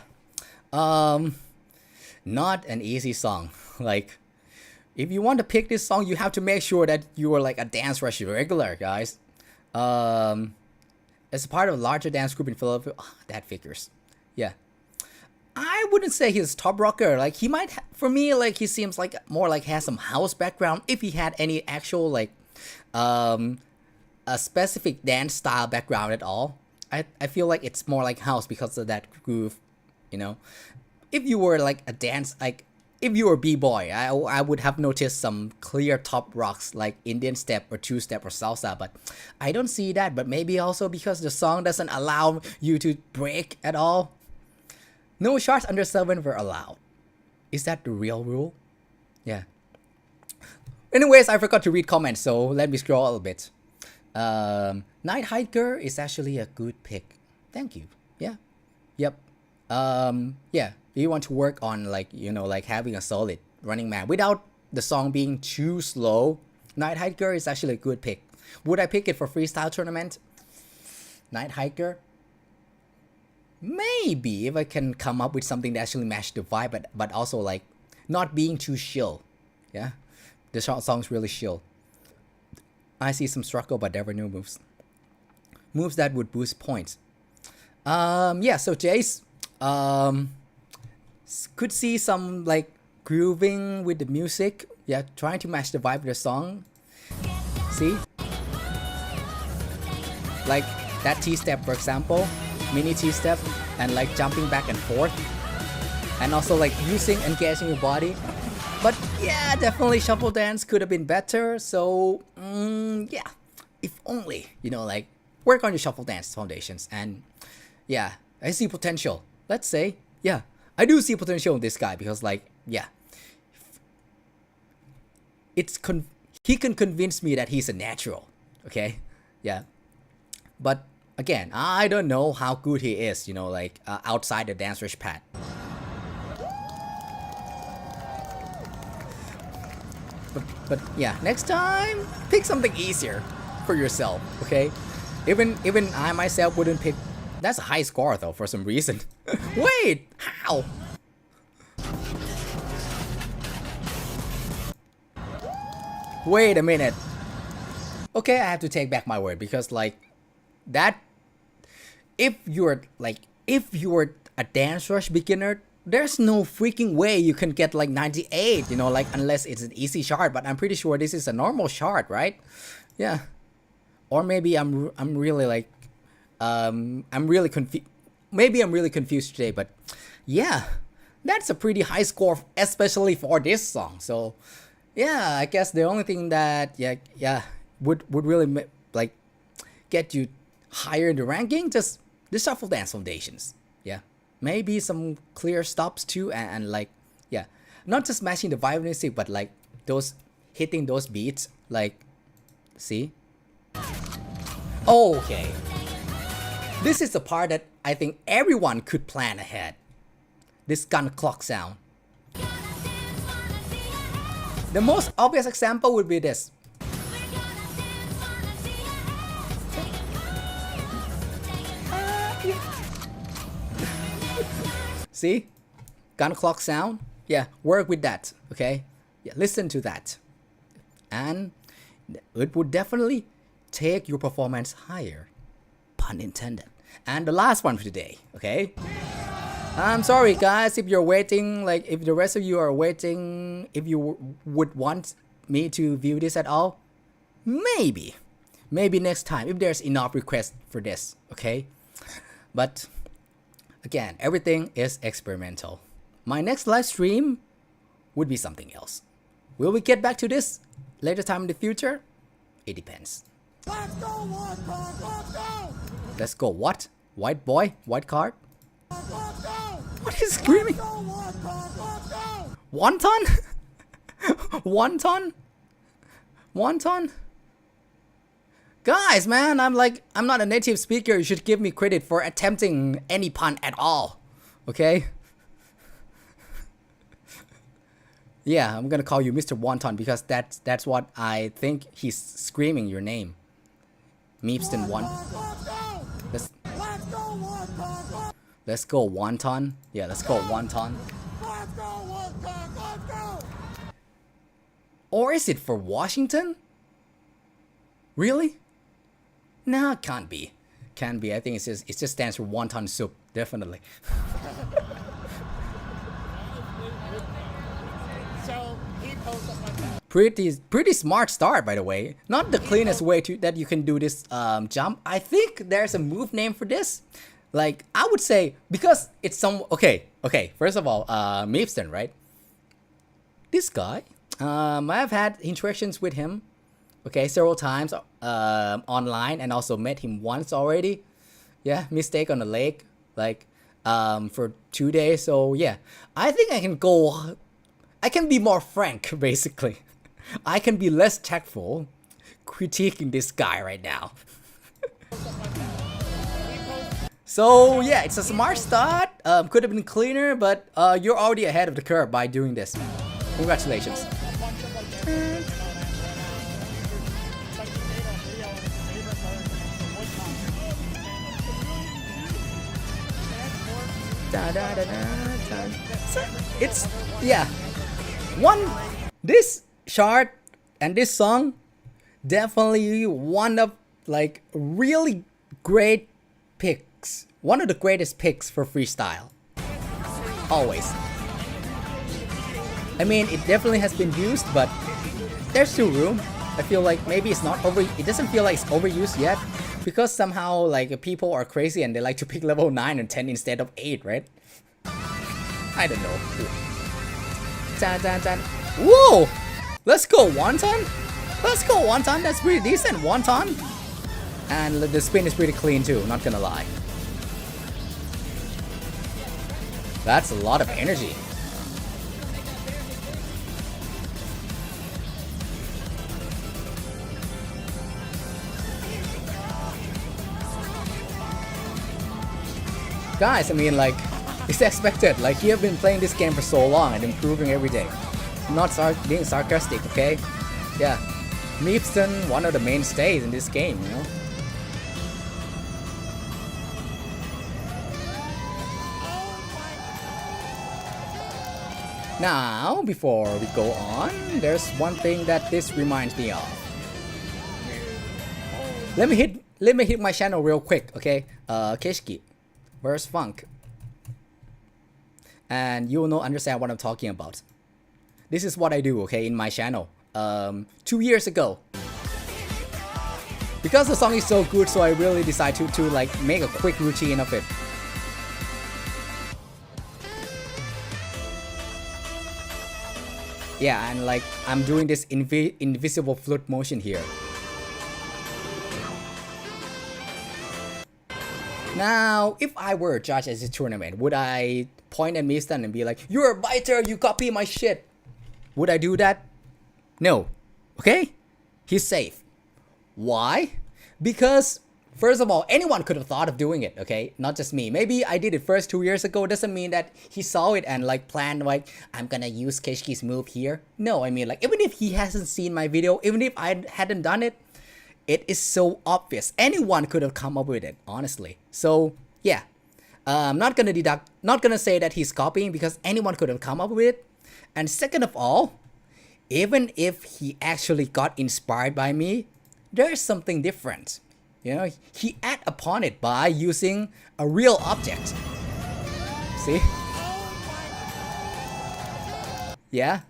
A: not an easy song. Like, if you want to pick this song, you have to make sure that you are like a Dance Rush regular, guys. As a part of a larger dance group in Philadelphia, that figures. Yeah. I wouldn't say he's top rocker. Like, he might, for me, like, he seems like more like has some house background. If he had any actual like, a specific dance style background at all, I feel like it's more like house because of that groove, you know. If you were like a dance, like, if you were b-boy, I would have noticed some clear top rocks like Indian step or two-step or salsa, but I don't see that. But maybe also because the song doesn't allow you to break at all. No shots under 7 were allowed. Is that the real rule? Yeah. Anyways, I forgot to read comments, so let me scroll a little bit. Night Hiker is actually a good pick. Thank you. Yeah. Yep. Yeah. You want to work on, like, you know, like having a solid running man without the song being too slow. Night Hiker is actually a good pick. Would I pick it for freestyle tournament? Night Hiker? Maybe, if I can come up with something that actually matches the vibe, but also like not being too chill. Yeah, the song's really chill. I see some struggle, but there were no moves. Moves that would boost points. Yeah. So Jace, could see some like grooving with the music. Yeah, trying to match the vibe of the song. See, like that T-step, for example. Mini T-step and like jumping back and forth, and also like engaging your body. But yeah, definitely shuffle dance could have been better. So yeah, if only, you know, like work on your shuffle dance foundations. And yeah, I see potential. Let's say, yeah, I do see potential in this guy because, like, yeah, he can convince me that he's a natural. Okay, yeah, but again, I don't know how good he is, you know, like outside the Dance Rush pad. But yeah, next time, pick something easier for yourself, okay? Even I myself wouldn't pick. That's a high score though for some reason. Wait, how? Wait a minute. Okay, I have to take back my word because like that. If you're a dance rush beginner, there's no freaking way you can get like 98. You know, like unless it's an easy chart. But I'm pretty sure this is a normal chart, right? Yeah. Or maybe I'm really like I'm really confused. Maybe I'm really confused today, but yeah, that's a pretty high score, especially for this song. So yeah, I guess the only thing that would really like get you higher in the ranking, just the shuffle dance foundations. Yeah, maybe some clear stops too, and like yeah, not just matching the vibe music, but like those hitting those beats. Like, see. Okay. This is the part that I think everyone could plan ahead. This gun clock sound. The most obvious example would be this. See? Gun clock sound? Yeah, work with that, okay? Yeah, listen to that. And it would definitely take your performance higher. Pun intended. And the last one for today, okay? I'm sorry guys if you're waiting, like if the rest of you are waiting, if you would want me to view this at all, maybe next time if there's enough requests for this, okay? But again, everything is experimental. My next live stream would be something else. Will we get back to this later time in the future? It depends. Let's go, white card, let's go! Let's go, what? White boy? White card? Let's go! What is screaming? Let's go, white card, let's go! Wonton? Wonton? Wonton? Guys, man, I'm not a native speaker. You should give me credit for attempting any pun at all. Okay? Yeah, I'm gonna call you Mr. Wonton because that's what I think he's screaming your name. Meepston one. Let's go Wonton. Yeah, let's go Wonton. Or is it for Washington? Really? No, it can't be. Can't be. I think it just stands for wonton soup. Definitely. Pretty smart start, by the way. Not the cleanest way that you can do this jump. I think there's a move name for this. Like I would say because it's some okay. First of all, Meepston, right? This guy, I've had interactions with him. Okay, several times online, and also met him once already. Yeah, mistake on the lake, like for 2 days. So yeah, I think I can be more frank, basically. I can be less tactful critiquing this guy right now. So yeah, it's a smart start. Could have been cleaner, but you're already ahead of the curve by doing this. Congratulations. It's yeah. This chart and this song definitely one of like really great picks. One of the greatest picks for freestyle. Always. I mean, it definitely has been used, but there's still room. I feel like maybe it's not over. It doesn't feel like it's overused yet, because somehow like people are crazy and they like to pick level 9 and 10 instead of 8, right? I don't know. Dun, dun, dun. Whoa! Let's go Wonton. Let's go Wonton. That's pretty decent, Wonton. And the spin is pretty clean too. Not gonna lie. That's a lot of energy. Guys, I mean, like, it's expected. Like, you have been playing this game for so long and improving every day. Not being sarcastic, okay? Yeah. Meepston, one of the mainstays in this game, you know? Now, before we go on, there's one thing that this reminds me of. Let me hit my channel real quick, okay? Kishki, where's Funk? And you will not understand what I'm talking about. This is what I do, okay, in my channel. 2 years ago. Because the song is so good, so I really decided to like make a quick routine of it. Yeah, and like I'm doing this invisible flute motion here. Now, if I were a judge at this tournament, would I point at Mistan and be like, "You're a biter, you copy my shit"? Would I do that? No. Okay? He's safe. Why? Because, first of all, anyone could have thought of doing it, okay? Not just me. Maybe I did it first 2 years ago. Doesn't mean that he saw it and like planned like, I'm gonna use Keshki's move here. No, I mean like, even if he hasn't seen my video, even if I hadn't done it, it is so obvious. Anyone could have come up with it, honestly. So, yeah. I'm not gonna say that he's copying because anyone could have come up with it. And second of all, even if he actually got inspired by me, there's something different. You know, he add upon it by using a real object. See? Yeah.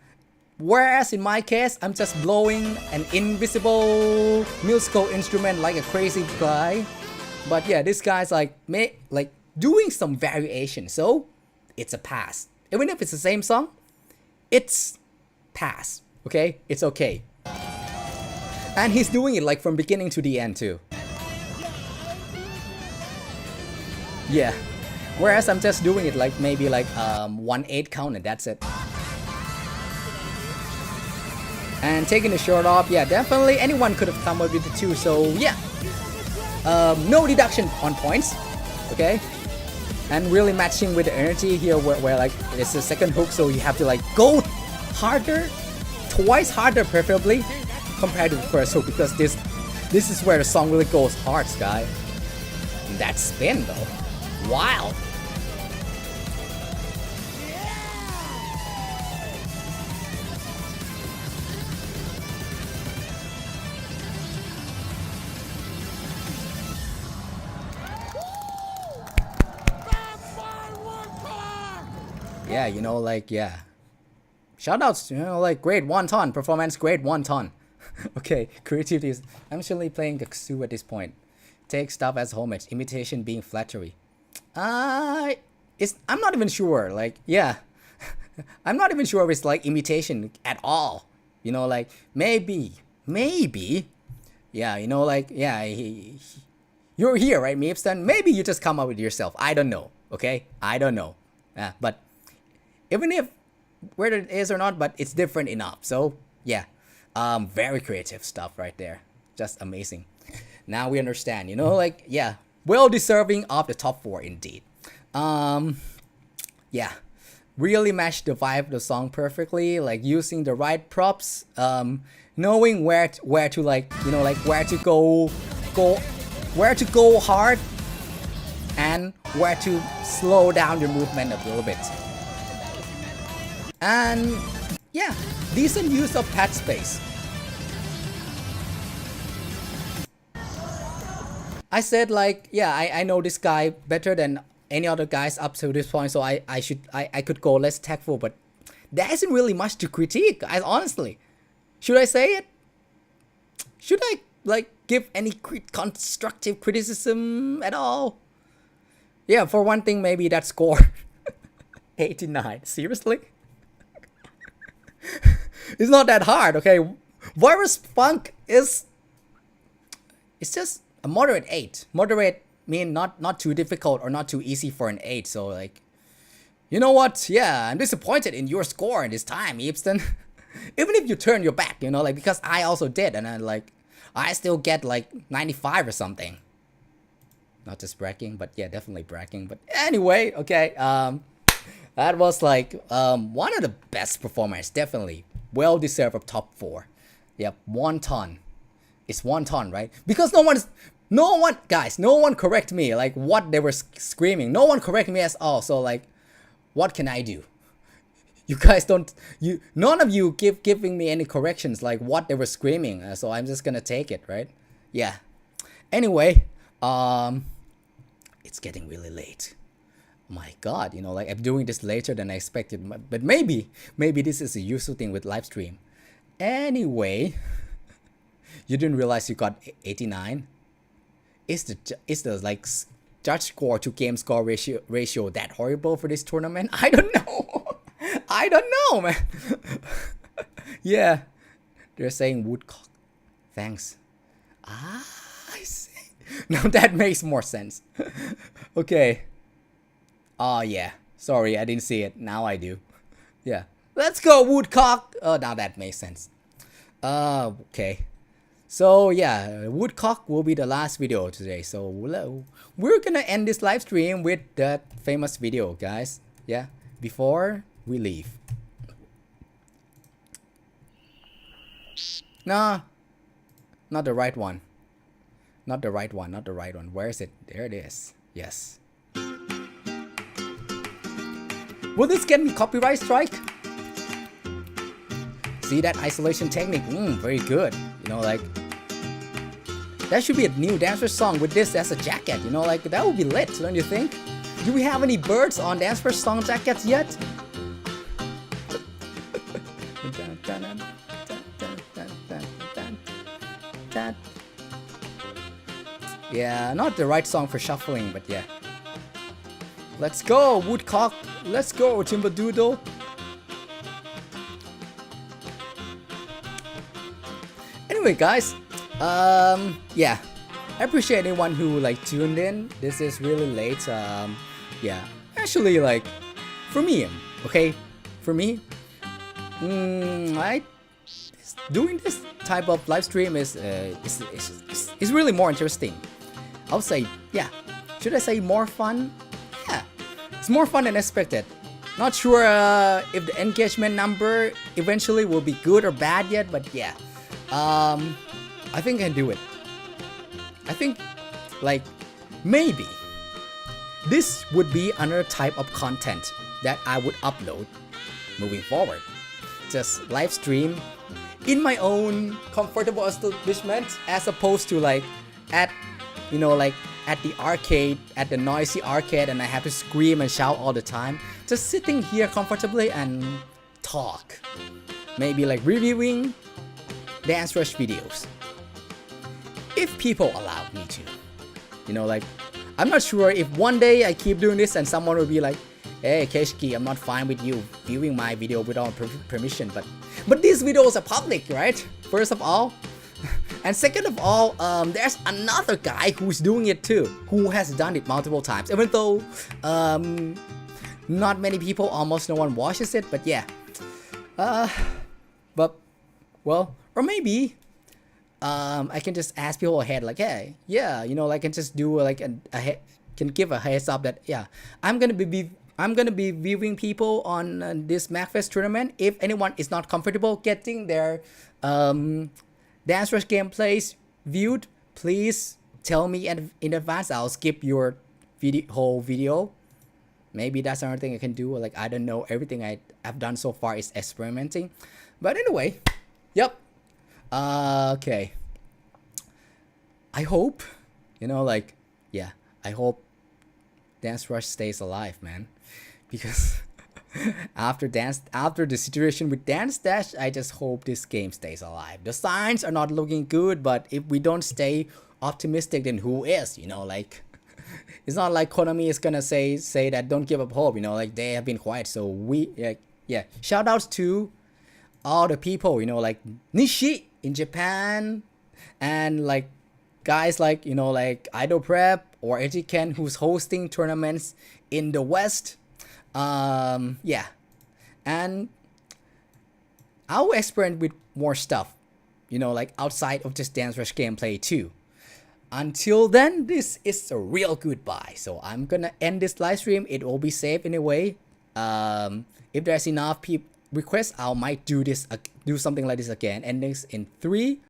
A: Whereas in my case, I'm just blowing an invisible musical instrument like a crazy guy. But yeah, this guy's like doing some variation. So it's a pass. Even if it's the same song, it's pass. Okay? It's okay. And he's doing it like from beginning to the end too. Yeah. Whereas I'm just doing it like maybe like 1/8 count and that's it. And taking the shirt off, yeah, definitely anyone could have come up with it too. So yeah. No deduction on points. Okay? And really matching with the energy here where like it's the second hook, so you have to like go harder, twice harder preferably, compared to the first hook, because this is where the song really goes hard, guy. And that spin though, wild. Yeah, you know, like, yeah. Shoutouts, you know, like, great wonton, performance great wonton. Okay, creativity is... I'm actually playing the Kazoo at this point. Take stuff as homage, imitation being flattery. I'm not even sure, like, yeah. I'm not even sure if it's like imitation at all. You know, like, maybe. Yeah, you know, like, yeah, you're here, right, Meepston? Maybe you just come up with yourself. I don't know, okay? I don't know. Yeah, but even if whether it is or not, but it's different enough. So yeah, very creative stuff right there. Just amazing. Now we understand, you know, like, yeah, well deserving of the top 4 indeed. Yeah, really matched the vibe of the song perfectly, like using the right props, knowing where to like, you know, like where to go hard and where to slow down your movement a little bit. And yeah, decent use of pad space. I said like, yeah, I know this guy better than any other guys up to this point, so I could go less tactful, but there isn't really much to critique, honestly. Should I say it? Should I like give any constructive criticism at all? Yeah, for one thing, maybe that score 89. Seriously? It's not that hard, okay? Virus Funk is... It's just a moderate 8. Moderate mean not too difficult or not too easy for an 8. So like... You know what? Yeah, I'm disappointed in your score this time, Eepston. Even if you turn your back, you know, like, because I also did. And I still get like 95 or something. Not just bragging, but yeah, definitely bragging. But anyway, okay. That was like one of the best performers, definitely. Well deserved of top 4. Yep, wonton. It's wonton, right? Because no one correct me like what they were screaming. No one correct me at all. So like, what can I do? You guys don't, none of you giving me any corrections like what they were screaming. So I'm just gonna take it, right? Yeah. Anyway, it's getting really late. My God, you know, like I'm doing this later than I expected, but maybe this is a useful thing with live stream. Anyway, you didn't realize you got 89. Is the like judge score to game score ratio that horrible for this tournament? I don't know. I don't know, man. Yeah, they're saying woodcock. Thanks. Ah, I see. Now that makes more sense. Okay. Oh yeah. Sorry, I didn't see it. Now I do. Yeah. Let's go, woodcock. Oh, now that makes sense. Okay. So yeah, woodcock will be the last video today. So we're gonna end this live stream with that famous video, guys. Yeah. Before we leave. Nah. Not the right one. Not the right one. Not the right one. Where is it? There it is. Yes. Will this get me copyright strike? See that isolation technique? Very good. You know, like that should be a new dancer song with this as a jacket. You know, like that would be lit, don't you think? Do we have any birds on dancer song jackets yet? Yeah, not the right song for shuffling, but yeah. Let's go, woodcock. Let's go, timberdoodle. Anyway, guys, yeah, I appreciate anyone who like tuned in. This is really late. Yeah, actually, like for me, okay, for me, doing this type of live stream is really more interesting. I would say, yeah. Should I say more fun? Yeah, it's more fun than expected. Not sure if the engagement number eventually will be good or bad yet, but yeah. I think I can do it. I think, like, maybe this would be another type of content that I would upload moving forward. Just live stream in my own comfortable establishment, as opposed to like at, you know, like at the arcade, at the noisy arcade, and I have to scream and shout all the time. Just sitting here comfortably and talk. Maybe like reviewing Dance Rush videos, if people allow me to. You know, like, I'm not sure if one day I keep doing this and someone will be like, hey Keshki, I'm not fine with you viewing my video without permission, but these videos are public, right? First of all. And second of all, there's another guy who's doing it too, who has done it multiple times, even though not many people, almost no one watches it, but yeah. But, well, or maybe I can just ask people ahead, like, hey, yeah, you know, like, I can just do like can give a heads up that, yeah, I'm gonna be viewing people on this MAGFest tournament. If anyone is not comfortable getting their Dance Rush gameplays viewed, please tell me in advance. I'll skip your whole video. Maybe that's another thing I can do. Like, I don't know, everything I've done so far is experimenting. But anyway, yep. Okay. I hope, you know, like, yeah, I hope Dance Rush stays alive, man. Because after the situation with Dance Dash, I just hope this game stays alive. The signs are not looking good, but if we don't stay optimistic, then who is? You know, like, it's not like Konami is gonna say that don't give up hope. You know, like, they have been quiet. So we, yeah. Shout outs to all the people, you know, like Nishi in Japan, and like guys like, you know, like Idol Prep or Ejiken, who's hosting tournaments in the West. Yeah, and I'll experiment with more stuff, you know, like outside of just Dance Rush gameplay too. Until then, this is a real goodbye. So I'm gonna end this live stream. It will be safe anyway. If there's enough requests, I might do something like this again. Endings in 3,